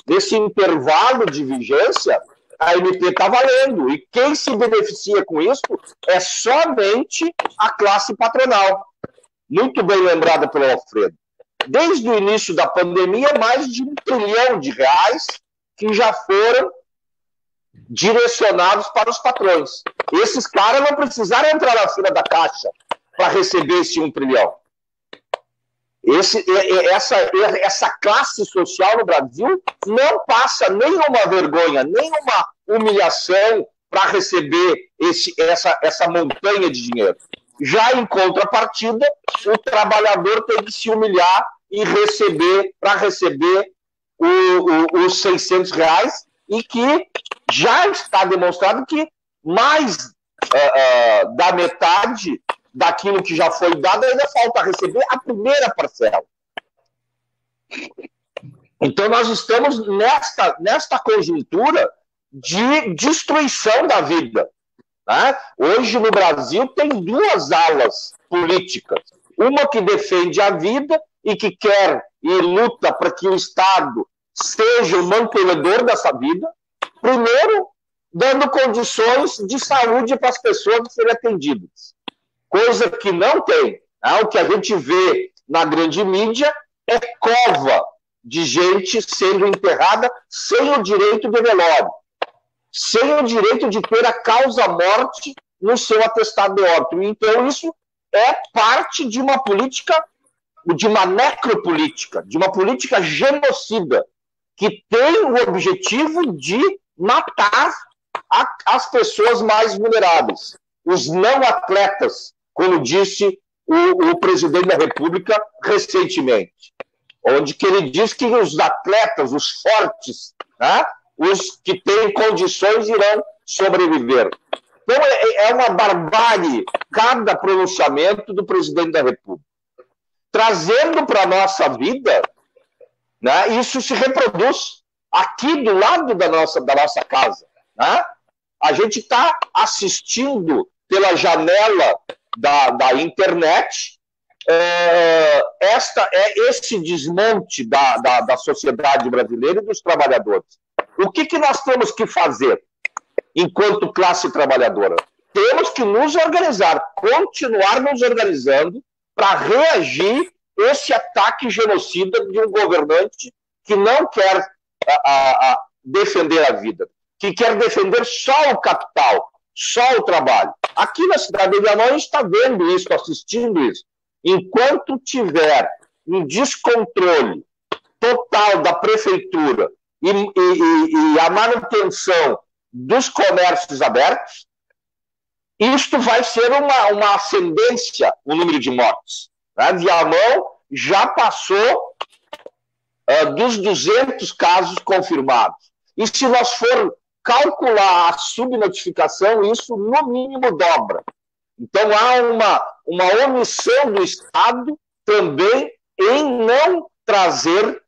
nesse intervalo de vigência, a MP está valendo. E quem se beneficia com isso é somente a classe patronal. Muito bem lembrada pelo Alfredo. Desde o início da pandemia, mais de R$1 trilhão que já foram direcionados para os patrões. Esses caras não precisaram entrar na fila da Caixa para receber esse 1 trilhão. Essa classe social no Brasil não passa nenhuma vergonha, nenhuma humilhação para receber essa montanha de dinheiro. Já em contrapartida, o trabalhador tem que se humilhar e para receber os R$600, e que já está demonstrado que mais da metade daquilo que já foi dado ainda falta receber a primeira parcela. Então nós estamos nesta conjuntura de destruição da vida, né? Hoje no Brasil tem duas alas políticas. Uma que defende a vida e que quer e luta para que o Estado seja o mantenedor dessa vida, primeiro dando condições de saúde para as pessoas serem atendidas. Coisa que não tem. O que a gente vê na grande mídia é cova de gente sendo enterrada sem o direito de velório, sem o direito de ter a causa-morte no seu atestado de óbito. Então, isso é parte de uma política, de uma necropolítica, de uma política genocida, que tem o objetivo de matar as pessoas mais vulneráveis, os não atletas, como disse o presidente da República recentemente. onde que ele diz que os atletas, os fortes, né, os que têm condições irão sobreviver. Então, é uma barbárie cada pronunciamento do presidente da República. Trazendo para a nossa vida, né, isso se reproduz aqui do lado da nossa casa. Né? A gente está assistindo pela janela da internet esse desmonte da sociedade brasileira e dos trabalhadores. O que nós temos que fazer enquanto classe trabalhadora? Temos que nos organizar, continuar nos organizando para reagir a esse ataque genocida de um governante que não quer defender a vida, que quer defender só o capital, só o trabalho. Aqui na cidade de Viamão a gente está vendo isso, assistindo isso. Enquanto tiver um descontrole total da prefeitura e a manutenção dos comércios abertos, isto vai ser uma ascendência no número de mortes. Né? Viamão já passou dos 200 casos confirmados. E se nós for calcular a subnotificação, isso no mínimo dobra. Então há uma omissão do Estado também em não trazer,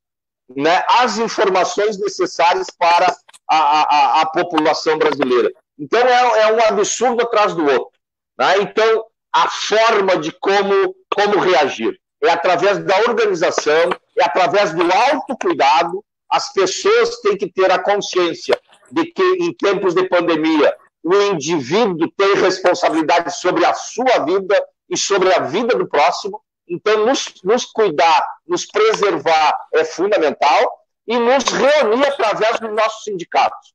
né, as informações necessárias para a população brasileira. Então é um absurdo atrás do outro. Né? Então a forma de como reagir é através da organização, é através do autocuidado. As pessoas têm que ter a consciência de que em tempos de pandemia o indivíduo tem responsabilidade sobre a sua vida e sobre a vida do próximo. Então, nos cuidar, nos preservar é fundamental e nos reunir através dos nossos sindicatos.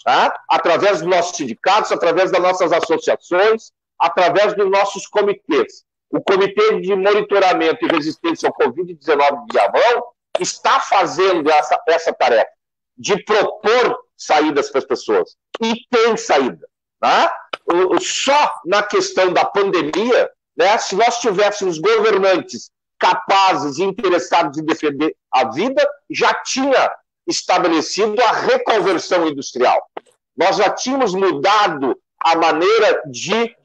Tá? Através dos nossos sindicatos, através das nossas associações, através dos nossos comitês. O Comitê de Monitoramento e Resistência ao Covid-19 de Viamão está fazendo essa tarefa de propor saídas para as pessoas. E tem saída. Tá? Só na questão da pandemia, né, se nós tivéssemos governantes capazes e interessados em defender a vida, já tinha estabelecido a reconversão industrial. Nós já tínhamos mudado a maneira de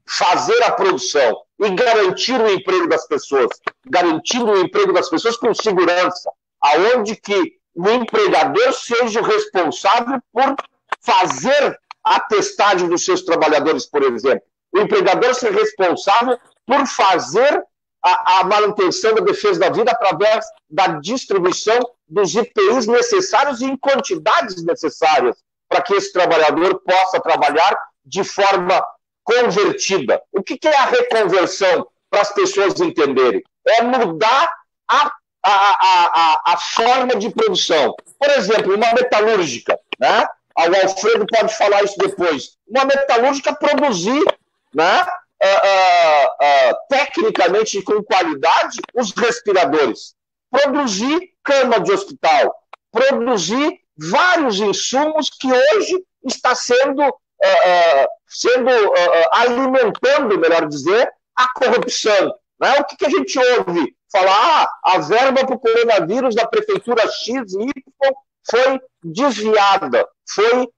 fazer a produção e garantir o emprego das pessoas, garantindo o emprego das pessoas com segurança, aonde que o empregador seja o responsável por fazer a testagem dos seus trabalhadores, por exemplo. O empregador ser responsável por fazer a manutenção da defesa da vida através da distribuição dos EPIs necessários e em quantidades necessárias para que esse trabalhador possa trabalhar de forma convertida. O que é a reconversão, para as pessoas entenderem? É mudar a forma de produção. Por exemplo, uma metalúrgica, né? O Alfredo pode falar isso depois. Uma metalúrgica produzir, né, tecnicamente com qualidade os respiradores, produzir cama de hospital, produzir vários insumos que hoje está sendo alimentando, melhor dizer, a corrupção. Né? O que a gente ouve? Falar, a verba para o coronavírus da prefeitura X e Y foi desviada, foi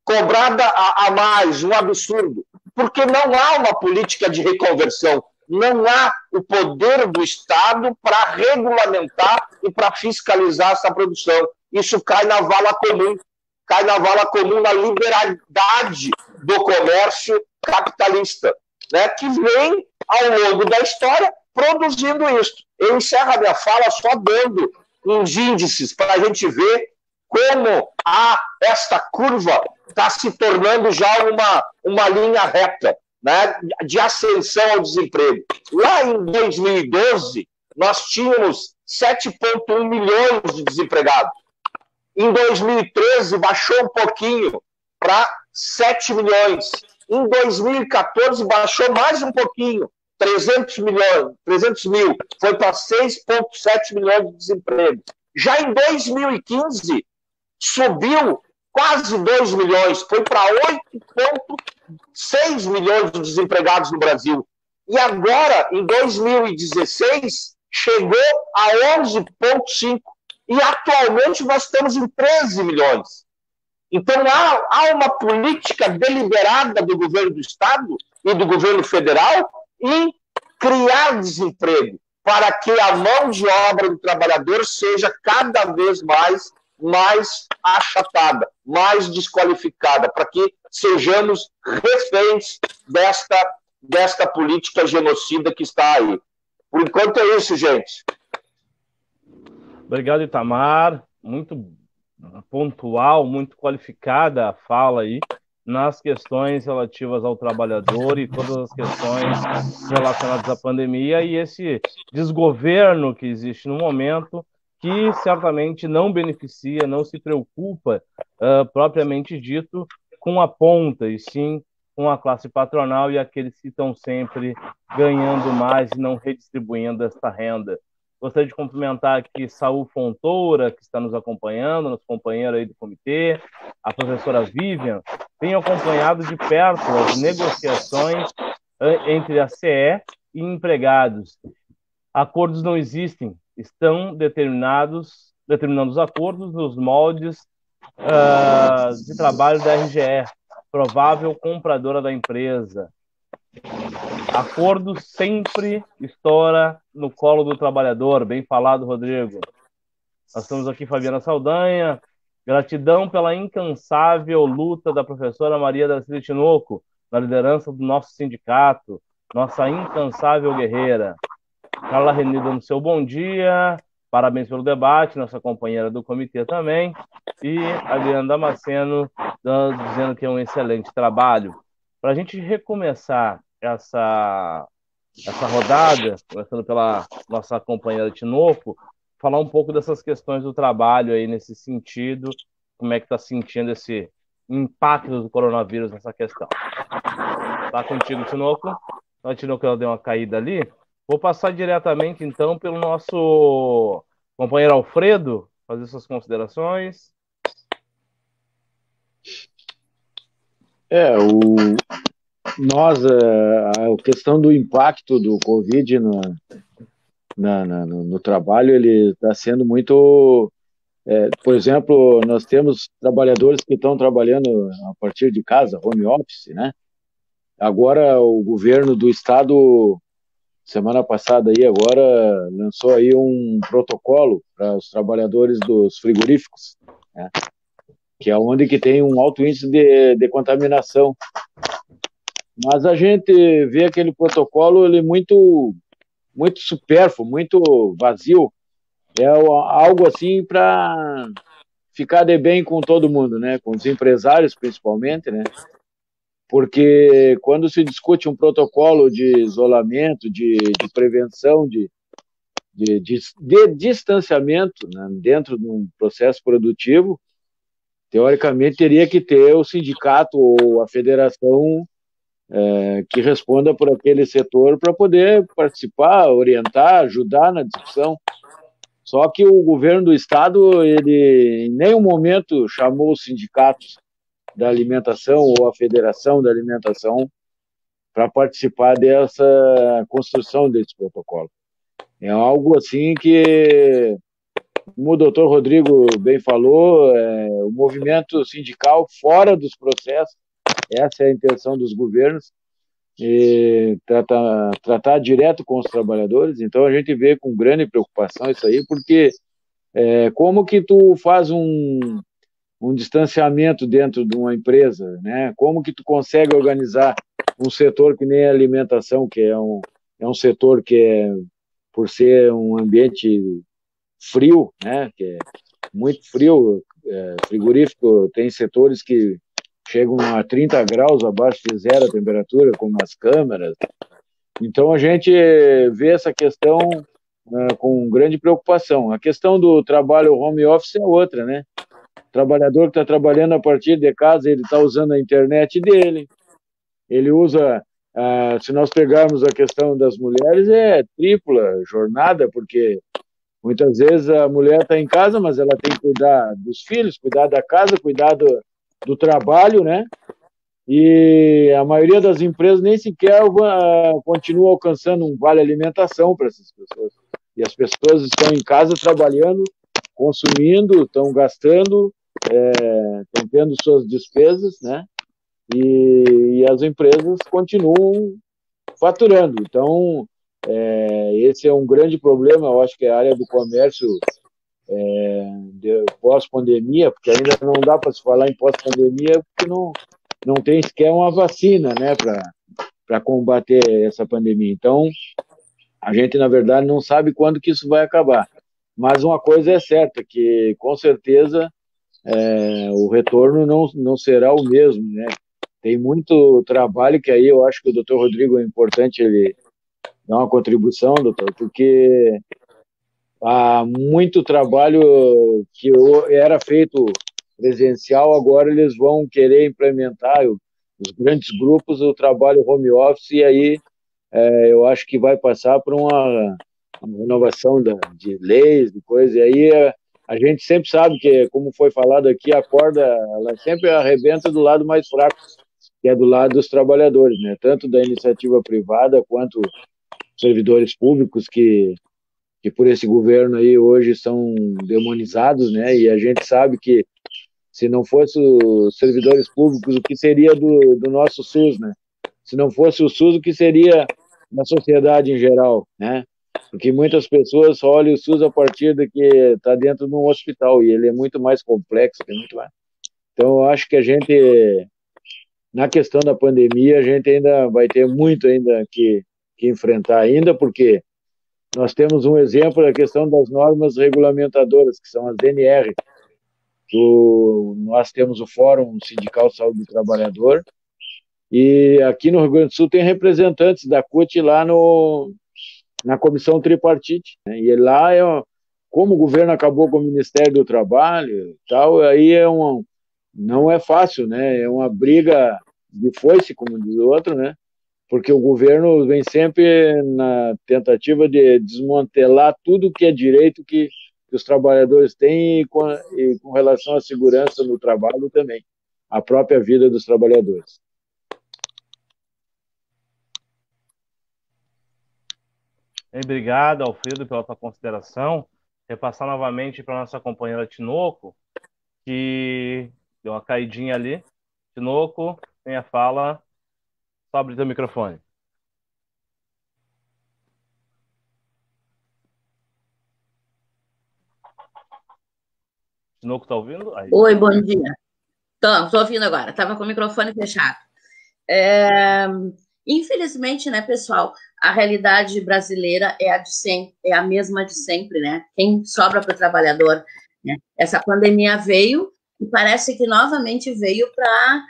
cobrada a mais, um absurdo, porque não há uma política de reconversão, não há o poder do Estado para regulamentar e para fiscalizar essa produção. Isso cai na vala comum, na liberalidade do comércio capitalista, né, que vem ao longo da história produzindo isso. Eu encerro a minha fala só dando uns índices para a gente ver como esta curva está se tornando já uma linha reta, né, de ascensão ao desemprego. Lá em 2012, nós tínhamos 7,1 milhões de desempregados. Em 2013, baixou um pouquinho para 7 milhões. Em 2014, baixou mais um pouquinho, 300 mil, foi para 6,7 milhões de desemprego. Já em 2015, subiu quase 2 milhões, foi para 8,6 milhões de desempregados no Brasil. e agora, em 2016, chegou a 11,5, e atualmente nós estamos em 13 milhões. Então, há uma política deliberada do governo do Estado e do governo federal em criar desemprego, para que a mão de obra do trabalhador seja cada vez mais achatada, mais desqualificada, para que sejamos reféns desta política genocida que está aí. Por enquanto é isso, gente. Obrigado, Itamar. Muito pontual, muito qualificada a fala aí nas questões relativas ao trabalhador e todas as questões relacionadas à pandemia e esse desgoverno que existe no momento, que certamente não beneficia, não se preocupa, propriamente dito, com a ponta, e sim com a classe patronal e aqueles que estão sempre ganhando mais e não redistribuindo esta renda. Gostaria de cumprimentar aqui Saul Fontoura, que está nos acompanhando, nosso companheiro aí do comitê, a professora Vivian, tem acompanhado de perto as negociações entre a CE e empregados. Acordos não existem, estão determinando os acordos nos moldes de trabalho da RGE, provável compradora da empresa. Acordo sempre estoura no colo do trabalhador. Bem falado, Rodrigo. Nós estamos aqui, Fabiana Saldanha. Gratidão pela incansável luta da professora Maria da Silva Tinoco, na liderança do nosso sindicato, nossa incansável guerreira. Carla Reni dando seu bom dia, parabéns pelo debate, nossa companheira do comitê também. E Adriana Damasceno dizendo que é um excelente trabalho. Para a gente recomeçar essa rodada, começando pela nossa companheira Tinoco, falar um pouco dessas questões do trabalho aí nesse sentido, como é que está sentindo esse impacto do coronavírus nessa questão. Tá contigo, Tinoco. A Tinoco ela deu uma caída ali. Vou passar diretamente, então, pelo nosso companheiro Alfredo, fazer suas considerações. A questão do impacto do Covid no trabalho, ele está sendo muito... por exemplo, nós temos trabalhadores que estão trabalhando a partir de casa, home office, né? Agora, o governo do estado, semana passada aí, agora lançou aí um protocolo para os trabalhadores dos frigoríficos, né? Que é onde que tem um alto índice de contaminação. Mas a gente vê aquele protocolo ele muito supérfluo, muito vazio. É algo assim para ficar de bem com todo mundo, né? Com os empresários principalmente, né? Porque quando se discute um protocolo de isolamento, de prevenção, de distanciamento, né, dentro de um processo produtivo, teoricamente teria que ter o sindicato ou a federação que responda por aquele setor para poder participar, orientar, ajudar na discussão. Só que o governo do estado, ele em nenhum momento chamou os sindicatos da alimentação ou a federação da alimentação para participar dessa construção desse protocolo. É algo assim que, como o doutor Rodrigo bem falou, o movimento sindical fora dos processos, essa é a intenção dos governos, e tratar direto com os trabalhadores. Então a gente vê com grande preocupação isso aí, porque como que tu faz um distanciamento dentro de uma empresa, né? Como que tu consegue organizar um setor que nem a alimentação, que é um setor que por ser um ambiente frio, né? Que é muito frio, frigorífico, tem setores que chegam a 30 graus abaixo de zero a temperatura, como as câmeras. Então a gente vê essa questão com grande preocupação. A questão do trabalho home office é outra, né? O trabalhador que está trabalhando a partir de casa, ele está usando a internet dele, ele usa, se nós pegarmos a questão das mulheres, é tripla jornada, porque muitas vezes a mulher está em casa, mas ela tem que cuidar dos filhos, cuidar da casa, cuidar do trabalho, né? e a maioria das empresas nem sequer continua alcançando um vale alimentação para essas pessoas. E as pessoas estão em casa trabalhando, consumindo, estão gastando, estão tendo suas despesas, né? E as empresas continuam faturando. Então, esse é um grande problema. Eu acho que a área do comércio pós-pandemia, porque ainda não dá para se falar em pós-pandemia, porque não tem sequer uma vacina, né, para combater essa pandemia. Então, a gente, na verdade, não sabe quando que isso vai acabar. Mas uma coisa é certa, que com certeza o retorno não será o mesmo, né? Tem muito trabalho que aí eu acho que o doutor Rodrigo é importante ele dar uma contribuição, doutor, porque há muito trabalho que era feito presencial, agora eles vão querer implementar, os grandes grupos, o trabalho home office, e aí eu acho que vai passar por uma renovação de leis, de coisas, e aí a gente sempre sabe que, como foi falado aqui, a corda ela sempre arrebenta do lado mais fraco, que é do lado dos trabalhadores, né? Tanto da iniciativa privada quanto servidores públicos que por esse governo aí hoje são demonizados, né? E a gente sabe que se não fosse os servidores públicos, o que seria do nosso SUS, né? Se não fosse o SUS, o que seria da sociedade em geral, né? Porque muitas pessoas só olham o SUS a partir de que está dentro de um hospital, e ele é muito mais complexo, tem muito mais. Então, eu acho que a gente, na questão da pandemia, a gente ainda vai ter muito ainda que enfrentar ainda, porque nós temos um exemplo da questão das normas regulamentadoras, que são as NR. Nós temos o Fórum Sindical de Saúde do Trabalhador, e aqui no Rio Grande do Sul tem representantes da CUT lá na comissão tripartite, né? E lá, como o governo acabou com o Ministério do Trabalho e tal, aí não é fácil, né? É uma briga de foice, como diz o outro, né? Porque o governo vem sempre na tentativa de desmantelar tudo que é direito que os trabalhadores têm e com relação à segurança no trabalho também, a própria vida dos trabalhadores. Obrigado, Alfredo, pela tua consideração. Repassar novamente para a nossa companheira Tinoco, que deu uma caidinha ali. Tinoco, tem a fala. Só abrir teu microfone. Tinoco, tá ouvindo? Aí. Oi, bom dia. Estou ouvindo agora, estava com o microfone fechado. Infelizmente, né, pessoal, a realidade brasileira é a de sempre, é a mesma de sempre, né? Quem sobra para o trabalhador, né? Essa pandemia veio e parece que novamente veio para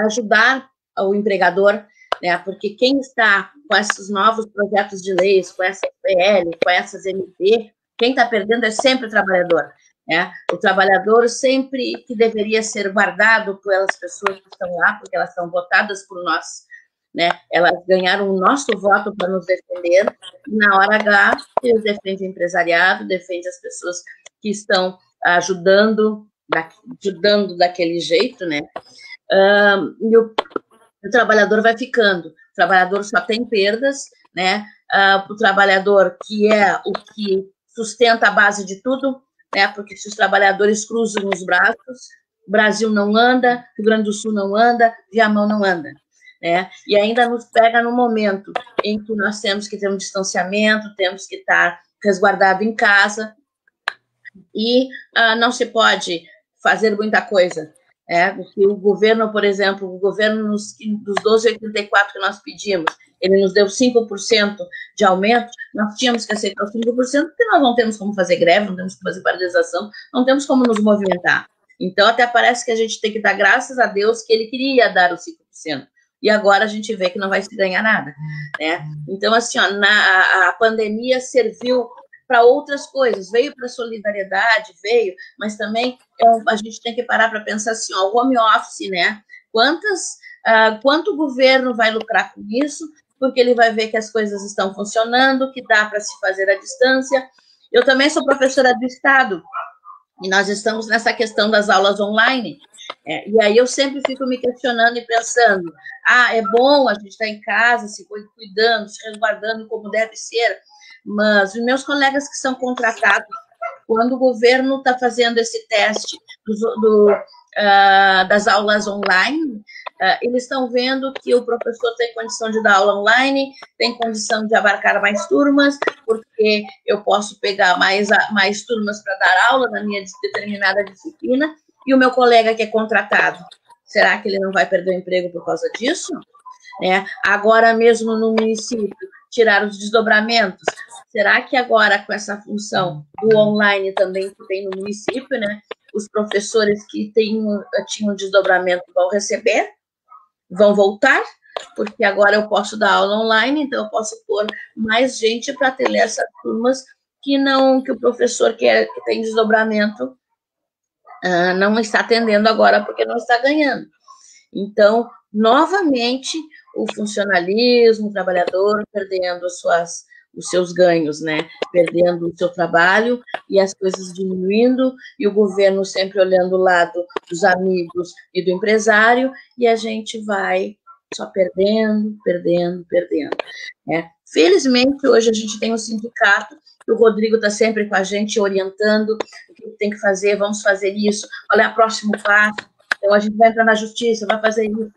ajudar o empregador, né? Porque quem está com esses novos projetos de leis, com essas PL, com essas MP, quem está perdendo é sempre o trabalhador, né? O trabalhador sempre que deveria ser guardado pelas pessoas que estão lá, porque elas são votadas por nós, né? Elas ganharam o nosso voto para nos defender, e na hora H, eles defendem o empresariado, defendem as pessoas que estão ajudando daquele jeito, né? E o trabalhador vai ficando, o trabalhador só tem perdas, né? O trabalhador que é o que sustenta a base de tudo, né? Porque se os trabalhadores cruzam os braços, o Brasil não anda, Rio Grande do Sul não anda, Viamão não anda, né? E ainda nos pega no momento em que nós temos que ter um distanciamento, temos que estar resguardado em casa, e não se pode fazer muita coisa. Porque o governo, por exemplo, o governo dos 12,84 que nós pedimos, ele nos deu 5% de aumento, nós tínhamos que aceitar os 5%, porque nós não temos como fazer greve, não temos como fazer paralisação, não temos como nos movimentar. Então, até parece que a gente tem que dar graças a Deus que ele queria dar os 5%. E agora a gente vê que não vai se ganhar nada, né? Então, assim, a pandemia serviu para outras coisas, veio para solidariedade, mas também a gente tem que parar para pensar assim, o home office, né? Quanto o governo vai lucrar com isso, porque ele vai ver que as coisas estão funcionando, que dá para se fazer à distância. Eu também sou professora do Estado, e nós estamos nessa questão das aulas online, E aí eu sempre fico me questionando e pensando, é bom a gente estar em casa, se cuidando, se resguardando como deve ser, mas os meus colegas que são contratados, quando o governo está fazendo esse teste das aulas online, eles estão vendo que o professor tem condição de dar aula online, tem condição de abarcar mais turmas, porque eu posso pegar mais turmas para dar aula na minha determinada disciplina, e o meu colega que é contratado, será que ele não vai perder o emprego por causa disso? Agora mesmo no município, tirar os desdobramentos, será que agora com essa função do online também que tem no município, os professores que tinham desdobramento vão receber? Vão voltar? Porque agora eu posso dar aula online, então eu posso pôr mais gente para atender essas turmas que o professor que tem desdobramento não está atendendo agora porque não está ganhando. Então, novamente, o funcionalismo, o trabalhador perdendo os seus ganhos, perdendo o seu trabalho e as coisas diminuindo, e o governo sempre olhando o lado dos amigos e do empresário, e a gente vai só perdendo. Felizmente, hoje a gente tem um sindicato, que o Rodrigo está sempre com a gente orientando o que tem que fazer, vamos fazer isso, qual é o próximo passo. Então, a gente vai entrar na justiça, vai fazer isso,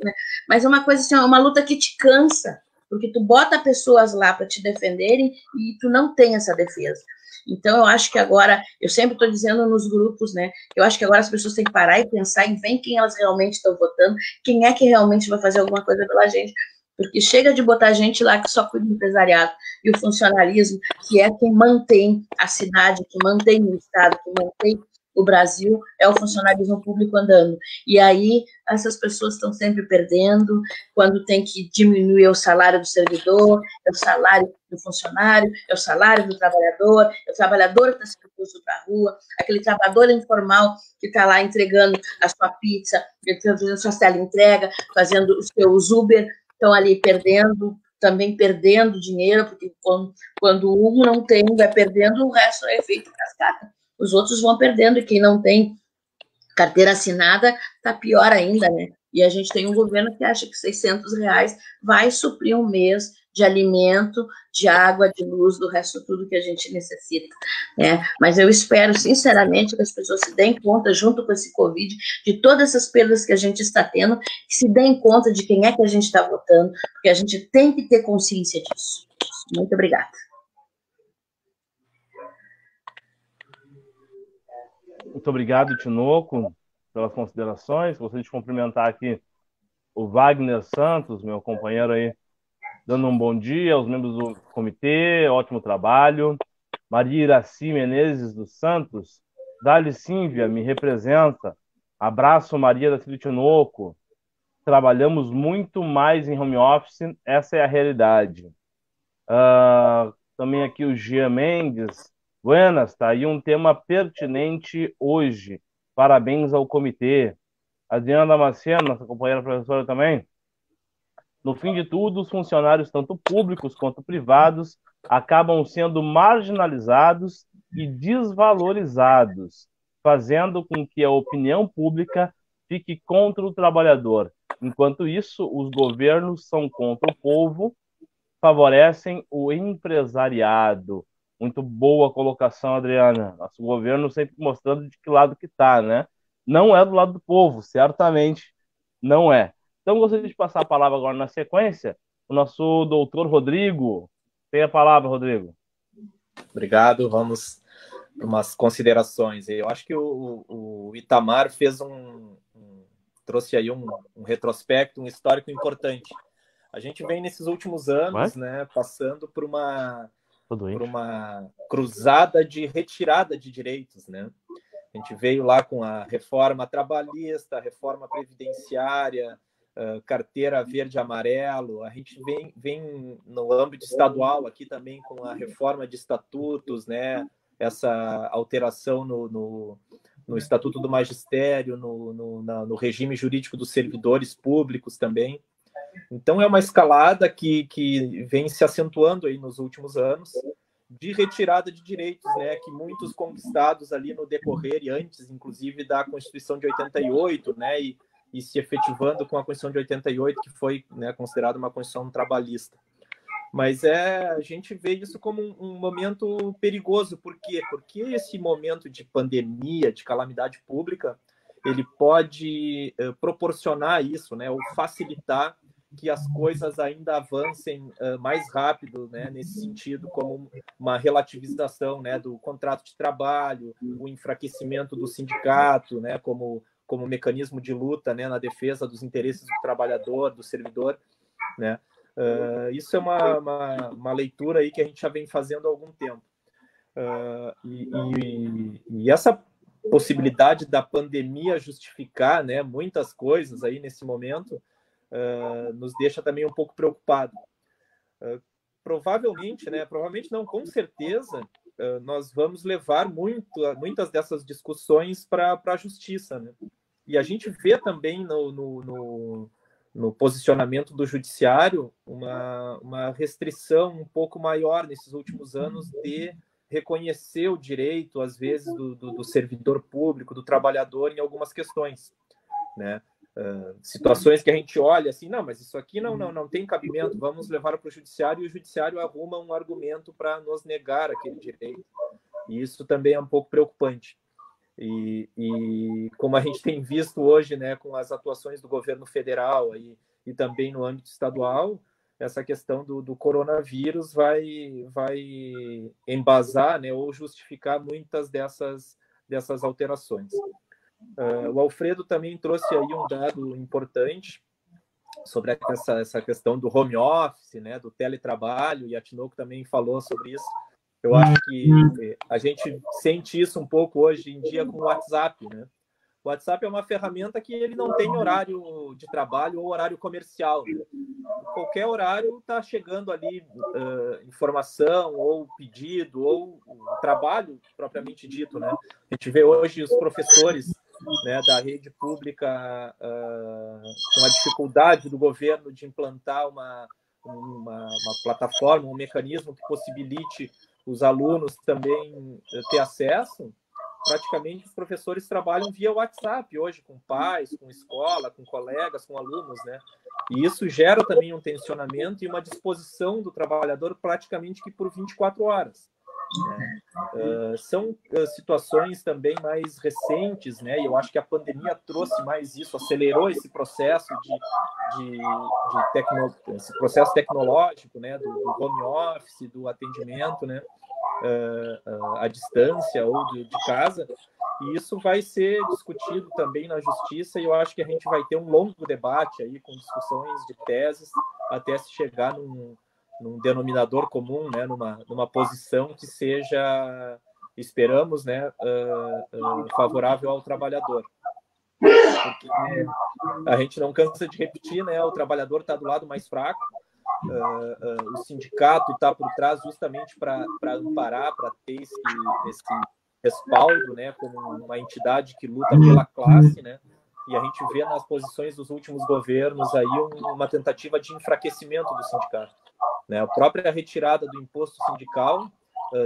Mas é uma coisa assim, uma luta que te cansa, porque tu bota pessoas lá para te defenderem e tu não tem essa defesa. Então, eu acho que agora, eu sempre estou dizendo nos grupos, eu acho que agora as pessoas têm que parar e pensar em ver quem elas realmente estão votando, quem é que realmente vai fazer alguma coisa pela gente, porque chega de botar gente lá que só cuida do empresariado e o funcionalismo, que é quem mantém a cidade, que mantém o Estado, que mantém o Brasil, é o funcionalismo público andando. E aí, essas pessoas estão sempre perdendo, quando tem que diminuir o salário do servidor, é o salário do funcionário, é o salário do trabalhador, é o trabalhador que está sendo posto para a rua, aquele trabalhador informal que está lá entregando a sua pizza, fazendo sua teleentrega, fazendo os seus Uber, estão ali também perdendo dinheiro, porque quando um não tem, vai perdendo, o resto é efeito cascata. Os outros vão perdendo, e quem não tem carteira assinada está pior ainda, E a gente tem um governo que acha que R$600 vai suprir um mês de alimento, de água, de luz, do resto tudo que a gente necessita, Mas eu espero, sinceramente, que as pessoas se deem conta, junto com esse Covid, de todas essas perdas que a gente está tendo, que se deem conta de quem é que a gente está votando, porque a gente tem que ter consciência disso. Muito obrigada. Muito obrigado, Tinoco, pelas considerações. Gostaria de cumprimentar aqui o Wagner Santos, meu companheiro aí, dando um bom dia aos membros do comitê, ótimo trabalho. Maria Iraci Menezes dos Santos, Dali Sínvia, me representa. Abraço, Maria da Filho Tinoco. Trabalhamos muito mais em home office, essa é a realidade. Também aqui o Gia Mendes. Buenas, tá aí um tema pertinente hoje. Parabéns ao comitê. Adriana Damasceno, nossa companheira professora também. No fim de tudo, os funcionários, tanto públicos quanto privados, acabam sendo marginalizados e desvalorizados, fazendo com que a opinião pública fique contra o trabalhador. Enquanto isso, os governos são contra o povo, favorecem o empresariado. Muito boa colocação, Adriana. Nosso governo sempre mostrando de que lado que está, Não é do lado do povo, certamente não é. Então, gostaria de passar a palavra agora na sequência, o nosso doutor Rodrigo. Tem a palavra, Rodrigo. Obrigado. Vamos para umas considerações. Eu acho que o Itamar trouxe aí um retrospecto, um histórico importante. A gente vem nesses últimos anos, passando por uma cruzada de retirada de direitos, A gente veio lá com a reforma trabalhista, a reforma previdenciária, carteira verde e amarelo. A gente vem no âmbito estadual aqui também com a reforma de estatutos, Essa alteração no Estatuto do Magistério, no regime jurídico dos servidores públicos também. Então, é uma escalada que vem se acentuando aí nos últimos anos, de retirada de direitos, né, que muitos conquistados ali no decorrer e antes, inclusive, da Constituição de 88, né, e se efetivando com a Constituição de 88, que foi, né, considerada uma Constituição trabalhista. Mas a gente vê isso como um momento perigoso. Por quê? Porque esse momento de pandemia, de calamidade pública, ele pode proporcionar isso, né, ou facilitar que as coisas ainda avancem mais rápido, né, nesse sentido, como uma relativização, né, do contrato de trabalho, o enfraquecimento do sindicato, né, como mecanismo de luta, né, na defesa dos interesses do trabalhador, do servidor, né. Isso é uma leitura aí que a gente já vem fazendo há algum tempo. E essa possibilidade da pandemia justificar, né, muitas coisas aí nesse momento nos deixa também um pouco preocupado. Provavelmente não, com certeza, nós vamos levar muitas dessas discussões para a justiça, né? E a gente vê também no posicionamento do judiciário uma restrição um pouco maior nesses últimos anos de reconhecer o direito, às vezes, do servidor público, do trabalhador em algumas questões, né? Situações que a gente olha assim, não, mas isso aqui não tem cabimento, vamos levar para o judiciário, e o judiciário arruma um argumento para nos negar aquele direito. E isso também é um pouco preocupante. E como a gente tem visto hoje, né, com as atuações do governo federal e também no âmbito estadual, essa questão do coronavírus vai embasar, né, ou justificar muitas dessas alterações. O Alfredo também trouxe aí um dado importante sobre essa questão do home office, né, do teletrabalho, e a Tinoco também falou sobre isso. Eu acho que a gente sente isso um pouco hoje em dia com o WhatsApp, né? O WhatsApp é uma ferramenta que ele não tem horário de trabalho ou horário comercial, né? Qualquer horário está chegando ali informação ou pedido ou trabalho propriamente dito, né? A gente vê hoje os professores, né, da rede pública com a dificuldade do governo de implantar uma plataforma, um mecanismo que possibilite os alunos também ter acesso. Praticamente os professores trabalham via WhatsApp hoje, com pais, com escola, com colegas, com alunos, né? E isso gera também um tensionamento e uma disposição do trabalhador praticamente que por 24 horas. Né? São situações também mais recentes, né? E eu acho que a pandemia trouxe mais isso, acelerou esse processo esse processo tecnológico, né? Do home office, do atendimento, né? À distância ou de casa, e isso vai ser discutido também na justiça, e eu acho que a gente vai ter um longo debate aí com discussões de teses até se chegar num denominador comum, né, numa posição que seja, esperamos, né, favorável ao trabalhador. Porque a gente não cansa de repetir, né, o trabalhador está do lado mais fraco, o sindicato está por trás justamente para amparar, para ter esse respaldo, né, como uma entidade que luta pela classe, né, e a gente vê nas posições dos últimos governos aí uma tentativa de enfraquecimento do sindicato, né, a própria retirada do imposto sindical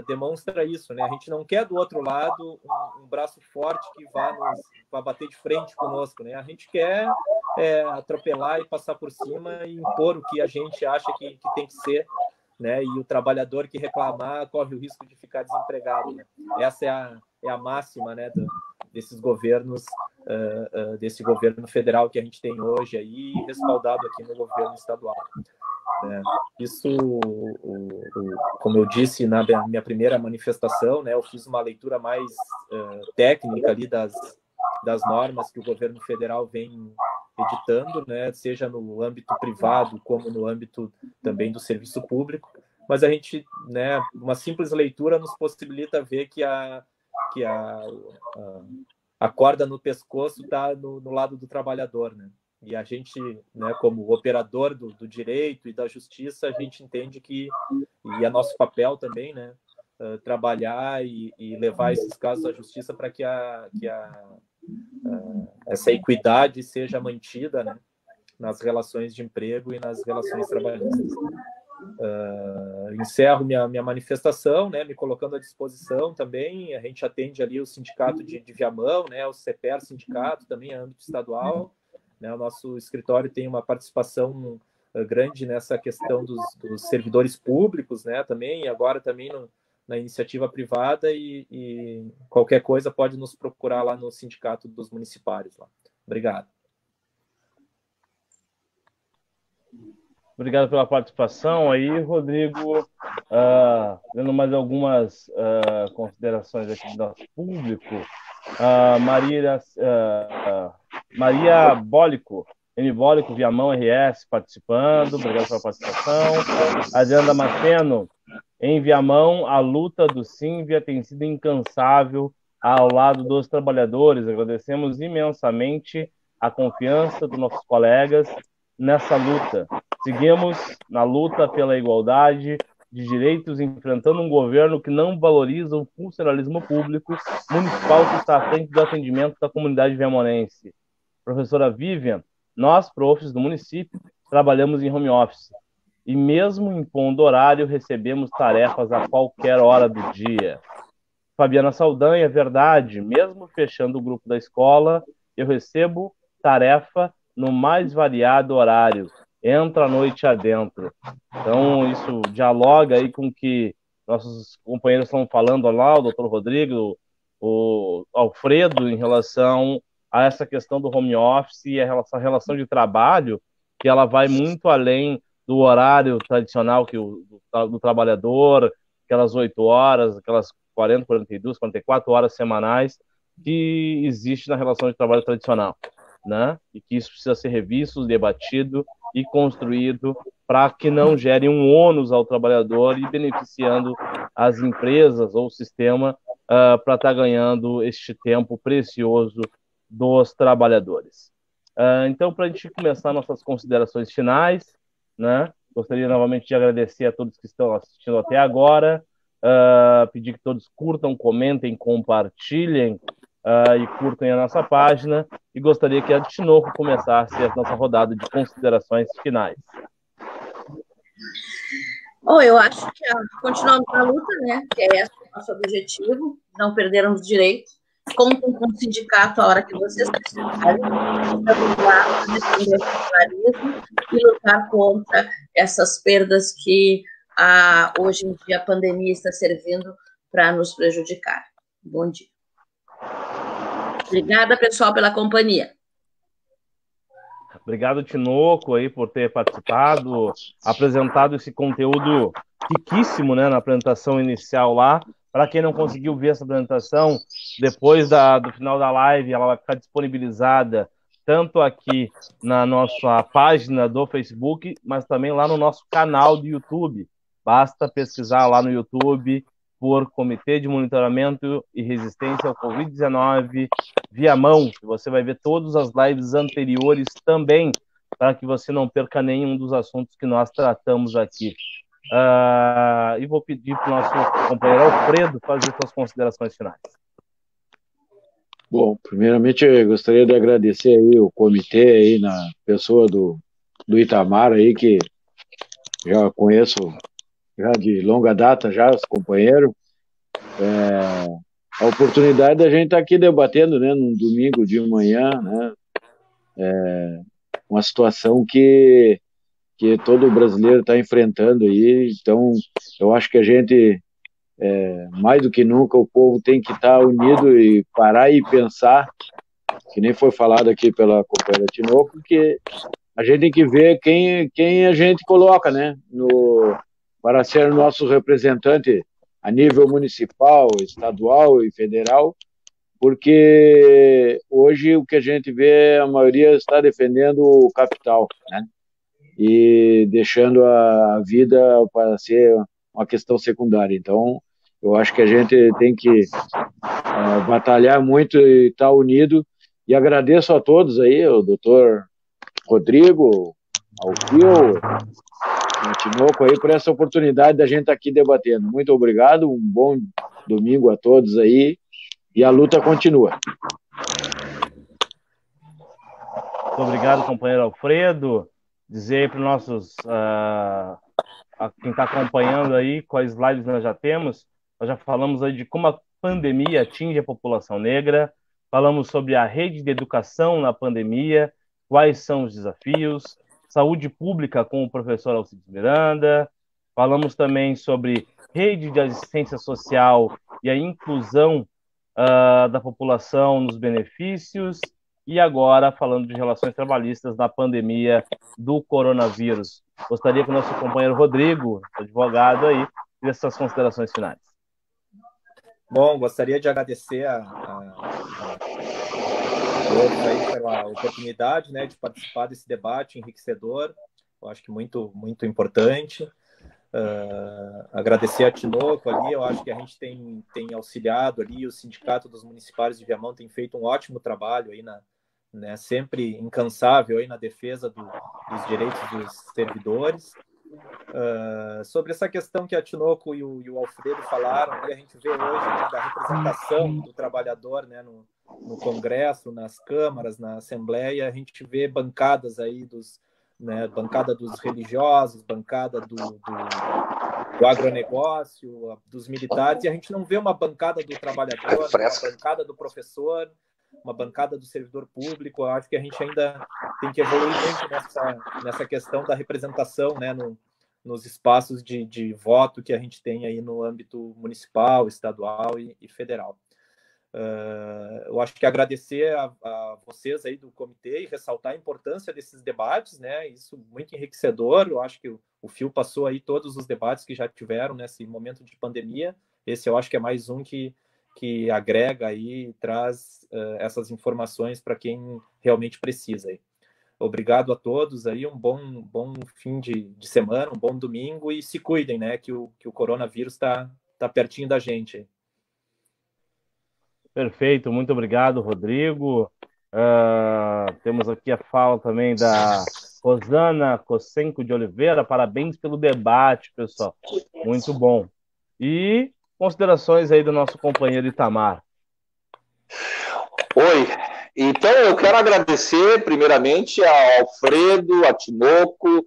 demonstra isso, né, a gente não quer do outro lado um braço forte que vá bater de frente conosco, né, a gente quer atropelar e passar por cima e impor o que a gente acha que tem que ser, né? E o trabalhador que reclamar corre o risco de ficar desempregado, né? Essa é a máxima, né, desses governos, desse governo federal que a gente tem hoje aí, respaldado aqui no governo estadual. Isso, como eu disse na minha primeira manifestação, né, eu fiz uma leitura mais técnica ali das normas que o governo federal vem editando, né, seja no âmbito privado como no âmbito também do serviço público, mas a gente, né, uma simples leitura nos possibilita ver que a corda no pescoço está no lado do trabalhador, né, e a gente, né, como operador do direito e da justiça, a gente entende que, e é nosso papel também, né, trabalhar e levar esses casos à justiça para que essa equidade seja mantida, né, nas relações de emprego e nas relações trabalhistas. encerro minha manifestação, né, me colocando à disposição também. A gente atende ali o sindicato de Viamão, né, o CEPER sindicato, também é âmbito estadual, né, o nosso escritório tem uma participação grande nessa questão dos servidores públicos, né, também, e agora também na iniciativa privada, e qualquer coisa pode nos procurar lá no sindicato dos municipários. Lá. Obrigado. Obrigado pela participação aí, Rodrigo. Dando mais algumas considerações aqui do nosso público. Maria Bólico, M-Bólico, Viamão RS, participando. Obrigado pela participação. Adriana Damasceno, em Viamão, a luta do Simvia tem sido incansável ao lado dos trabalhadores. Agradecemos imensamente a confiança dos nossos colegas nessa luta. Seguimos na luta pela igualdade de direitos, enfrentando um governo que não valoriza o funcionalismo público municipal que está à frente do atendimento da comunidade viamonense. Professora Vivian, nós, profs do município, trabalhamos em home office e mesmo impondo horário, recebemos tarefas a qualquer hora do dia. Fabiana Saldanha, é verdade, mesmo fechando o grupo da escola, eu recebo tarefa no mais variado horário, entra a noite adentro. Então, isso dialoga aí com o que nossos companheiros estão falando lá, o doutor Rodrigo, o Alfredo, em relação a essa questão do home office e essa relação de trabalho, que ela vai muito além do horário tradicional do trabalhador, aquelas 8 horas, aquelas 40, 42, 44 horas semanais que existe na relação de trabalho tradicional, né? E que isso precisa ser revisto, debatido e construído para que não gere um ônus ao trabalhador e beneficiando as empresas ou o sistema para estar ganhando este tempo precioso dos trabalhadores. Então, para a gente começar nossas considerações finais, né? Gostaria novamente de agradecer a todos que estão assistindo até agora, pedir que todos curtam, comentem, compartilhem e curtem a nossa página, e gostaria que a Tinoco começasse a nossa rodada de considerações finais. Bom, eu acho que continuamos na luta, né? Que é esse o nosso objetivo, não perdermos direitos. Contem com o sindicato a hora que vocês precisarem, estamos lá para defender o funcionalismo e lutar contra essas perdas que hoje em dia a pandemia está servindo para nos prejudicar. Bom dia. Obrigada, pessoal, pela companhia. Obrigado, Tinoco, aí, por ter participado, apresentado esse conteúdo riquíssimo, né, na apresentação inicial lá. Para quem não conseguiu ver essa apresentação, depois do final da live, ela vai ficar disponibilizada tanto aqui na nossa página do Facebook, mas também lá no nosso canal do YouTube. Basta pesquisar lá no YouTube por Comitê de Monitoramento e Resistência ao Covid-19 Viamão, que você vai ver todas as lives anteriores também, para que você não perca nenhum dos assuntos que nós tratamos aqui. E vou pedir para o nosso companheiro Alfredo fazer suas considerações finais. Bom, primeiramente eu gostaria de agradecer aí o comitê aí na pessoa do Itamar aí, que já conheço já de longa data, já os companheiros. A oportunidade da gente estar aqui debatendo, né, num domingo de manhã, né, uma situação que todo brasileiro está enfrentando aí. Então, eu acho que a gente, mais do que nunca, o povo tem que estar unido e parar e pensar, que nem foi falado aqui pela companheira Tinoco, que a gente tem que ver quem a gente coloca, né, para ser nosso representante a nível municipal, estadual e federal, porque hoje o que a gente vê, a maioria está defendendo o capital, né? E deixando a vida para ser uma questão secundária. Então, eu acho que a gente tem que batalhar muito e estar unido. E agradeço a todos aí, o doutor Rodrigo, ao Fio, ao Tinoco aí, por essa oportunidade da gente estar aqui debatendo. Muito obrigado, um bom domingo a todos aí, e a luta continua. Muito obrigado, companheiro Alfredo. Dizer aí para os nossos quem está acompanhando aí, quais lives nós já temos, nós já falamos aí de como a pandemia atinge a população negra, falamos sobre a rede de educação na pandemia, quais são os desafios, saúde pública com o professor Alcides Miranda, falamos também sobre rede de assistência social e a inclusão da população nos benefícios, e agora falando de relações trabalhistas na pandemia do coronavírus. Gostaria que o nosso companheiro Rodrigo, advogado aí, fizesse suas considerações finais. Bom, gostaria de agradecer a todos aí pela oportunidade, né, de participar desse debate enriquecedor. Eu acho que muito importante. Agradecer a Tinoco ali, eu acho que a gente tem auxiliado ali, o Sindicato dos Municipários de Viamão tem feito um ótimo trabalho aí, né, sempre incansável aí na defesa dos direitos dos servidores. Sobre essa questão que a Tinoco e o Alfredo falaram, e a gente vê hoje, né, da representação do trabalhador, né, no Congresso, nas câmaras, na Assembleia, a gente vê bancadas aí bancada dos religiosos, bancada do agronegócio, dos militares, e a gente não vê uma bancada do trabalhador, uma bancada do professor, uma bancada do servidor público. Eu acho que a gente ainda tem que evoluir muito nessa questão da representação, né, nos espaços de voto que a gente tem aí no âmbito municipal, estadual e federal. Eu acho que agradecer a vocês aí do comitê e ressaltar a importância desses debates, né? Isso muito enriquecedor. Eu acho que o Fio passou aí todos os debates que já tiveram nesse momento de pandemia. Esse eu acho que é mais um que agrega aí e traz essas informações para quem realmente precisa aí. Obrigado a todos aí, um bom fim de semana, um bom domingo, e se cuidem, né? Que o coronavírus está pertinho da gente aí. Perfeito, muito obrigado, Rodrigo. Temos aqui a fala também da Rosana Kosenko de Oliveira. Parabéns pelo debate, pessoal. Muito bom. E considerações aí do nosso companheiro Itamar. Oi, então eu quero agradecer primeiramente ao Alfredo, a Tinoco,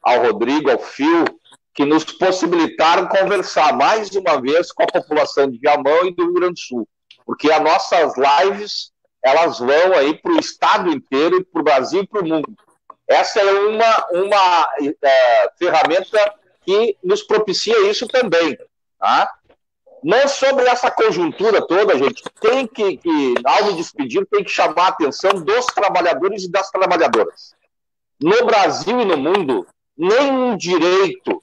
ao Rodrigo, ao Fio, que nos possibilitaram conversar mais uma vez com a população de Viamão e do Rio Grande do Sul. Porque as nossas lives, elas vão aí para o estado inteiro, para o Brasil e para o mundo. Essa é uma ferramenta que nos propicia isso também. Tá? Mas sobre essa conjuntura toda, gente, tem que ao me despedir, tem que chamar a atenção dos trabalhadores e das trabalhadoras. No Brasil e no mundo, nenhum direito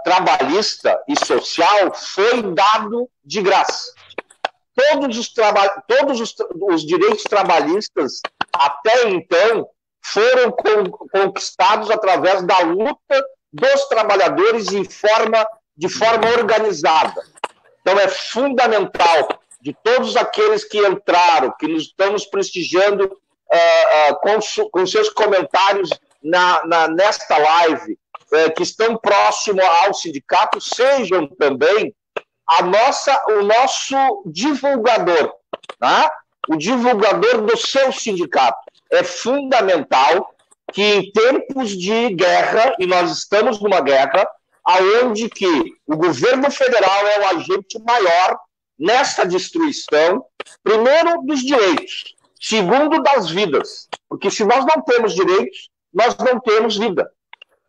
trabalhista e social foi dado de graça. Todos os direitos trabalhistas, até então, foram conquistados através da luta dos trabalhadores de forma organizada. Então, é fundamental de todos aqueles que entraram, que nos estão nos prestigiando com seus comentários nesta live, que estão próximos ao sindicato, sejam também o nosso divulgador, tá? O divulgador do seu sindicato. É fundamental que em tempos de guerra, e nós estamos numa guerra, aonde que o governo federal é o agente maior nessa destruição, primeiro dos direitos, segundo das vidas, porque se nós não temos direitos, nós não temos vida.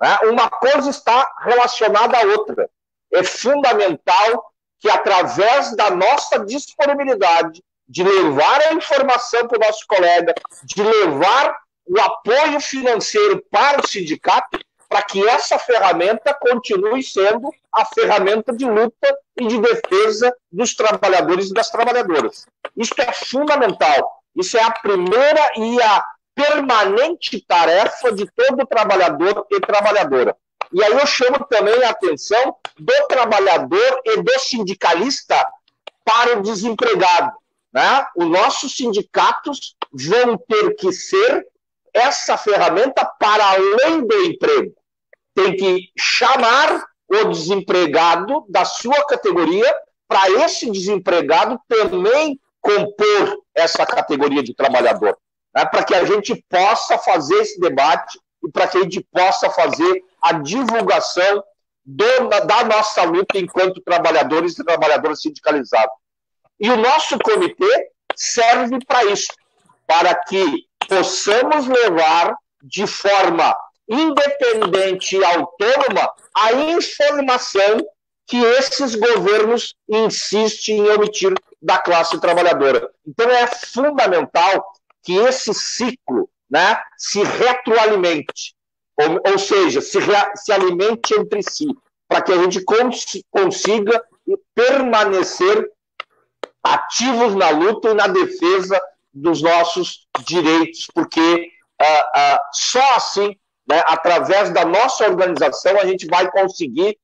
Né? Uma coisa está relacionada à outra. É fundamental que, através da nossa disponibilidade de levar a informação para o nosso colega, de levar o apoio financeiro para o sindicato, para que essa ferramenta continue sendo a ferramenta de luta e de defesa dos trabalhadores e das trabalhadoras. Isso é fundamental. Isso é a primeira e a permanente tarefa de todo trabalhador e trabalhadora. E aí eu chamo também a atenção do trabalhador e do sindicalista para o desempregado. Né? Os nossos sindicatos vão ter que ser essa ferramenta para além do emprego. Tem que chamar o desempregado da sua categoria para esse desempregado também compor essa categoria de trabalhador. Né? Para que a gente possa fazer esse debate e para que a gente possa fazer a divulgação da nossa luta enquanto trabalhadores e trabalhadoras sindicalizados. E o nosso comitê serve para isso, para que possamos levar de forma independente e autônoma a informação que esses governos insistem em omitir da classe trabalhadora. Então é fundamental que esse ciclo, né, se retroalimente, ou seja, se alimente entre si, para que a gente consiga permanecer ativos na luta e na defesa dos nossos direitos, porque só assim, né, através da nossa organização, a gente vai conseguir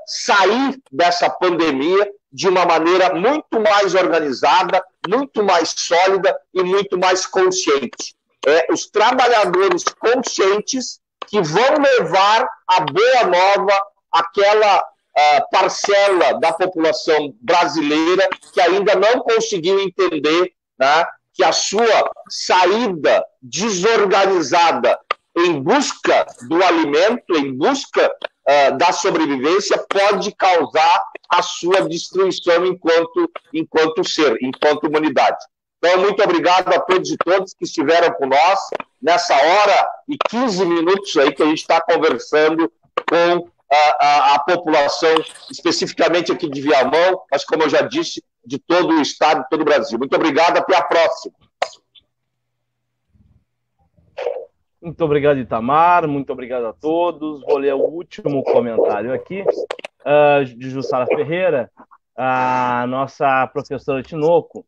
sair dessa pandemia de uma maneira muito mais organizada, muito mais sólida e muito mais consciente. Os trabalhadores conscientes que vão levar a boa nova àquela parcela da população brasileira que ainda não conseguiu entender, né, que a sua saída desorganizada em busca do alimento, em busca da sobrevivência, pode causar a sua destruição enquanto ser, enquanto humanidade. Então, muito obrigado a todos e todas que estiveram com nós nessa hora e 15 minutos aí que a gente está conversando com a população, especificamente aqui de Viamão, mas, como eu já disse, de todo o estado, de todo o Brasil. Muito obrigado, até a próxima. Muito obrigado, Itamar, muito obrigado a todos. Vou ler o último comentário aqui, de Jussara Ferreira, a nossa professora Tinoco.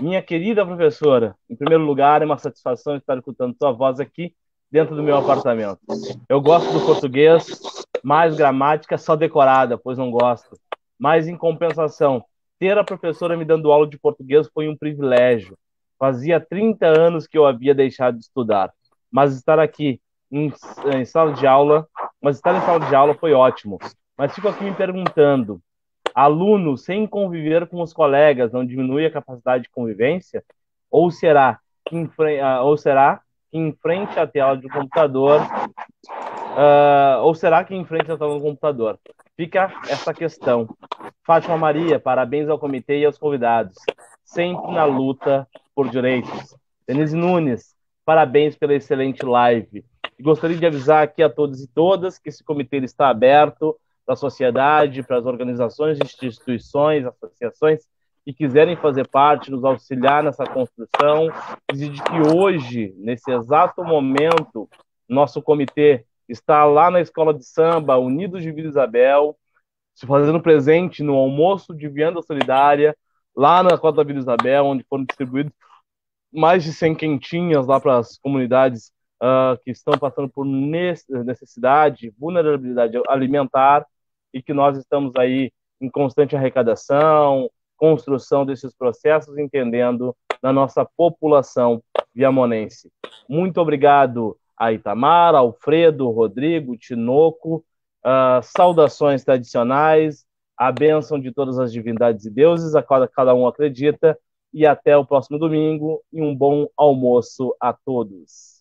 Minha querida professora, em primeiro lugar, é uma satisfação estar escutando sua voz aqui dentro do meu apartamento. Eu gosto do português, mais gramática só decorada, pois não gosto. Mas, em compensação, ter a professora me dando aula de português foi um privilégio. Fazia 30 anos que eu havia deixado de estudar. Mas estar aqui em sala de aula, foi ótimo. Mas fico aqui me perguntando, aluno sem conviver com os colegas não diminui a capacidade de convivência? Ou será que em frente à tela do computador, Fica essa questão. Fátima Maria, parabéns ao comitê e aos convidados, sempre na luta por direitos. Denise Nunes, parabéns pela excelente live. E gostaria de avisar aqui a todos e todas que esse comitê está aberto para a sociedade, para as organizações, instituições, associações que quiserem fazer parte, nos auxiliar nessa construção. E de que hoje, nesse exato momento, nosso comitê está lá na Escola de Samba, Unidos de Vila Isabel, se fazendo presente no almoço de Vianda Solidária, lá na Cota da Vila Isabel, onde foram distribuídos mais de 100 quentinhas lá para as comunidades que estão passando por necessidade, vulnerabilidade alimentar, e que nós estamos aí em constante arrecadação, construção desses processos, entendendo na nossa população viamonense. Muito obrigado a Itamar, Alfredo, Rodrigo, Tinoco, saudações tradicionais, a bênção de todas as divindades e deuses, a qual cada um acredita, e até o próximo domingo, e um bom almoço a todos.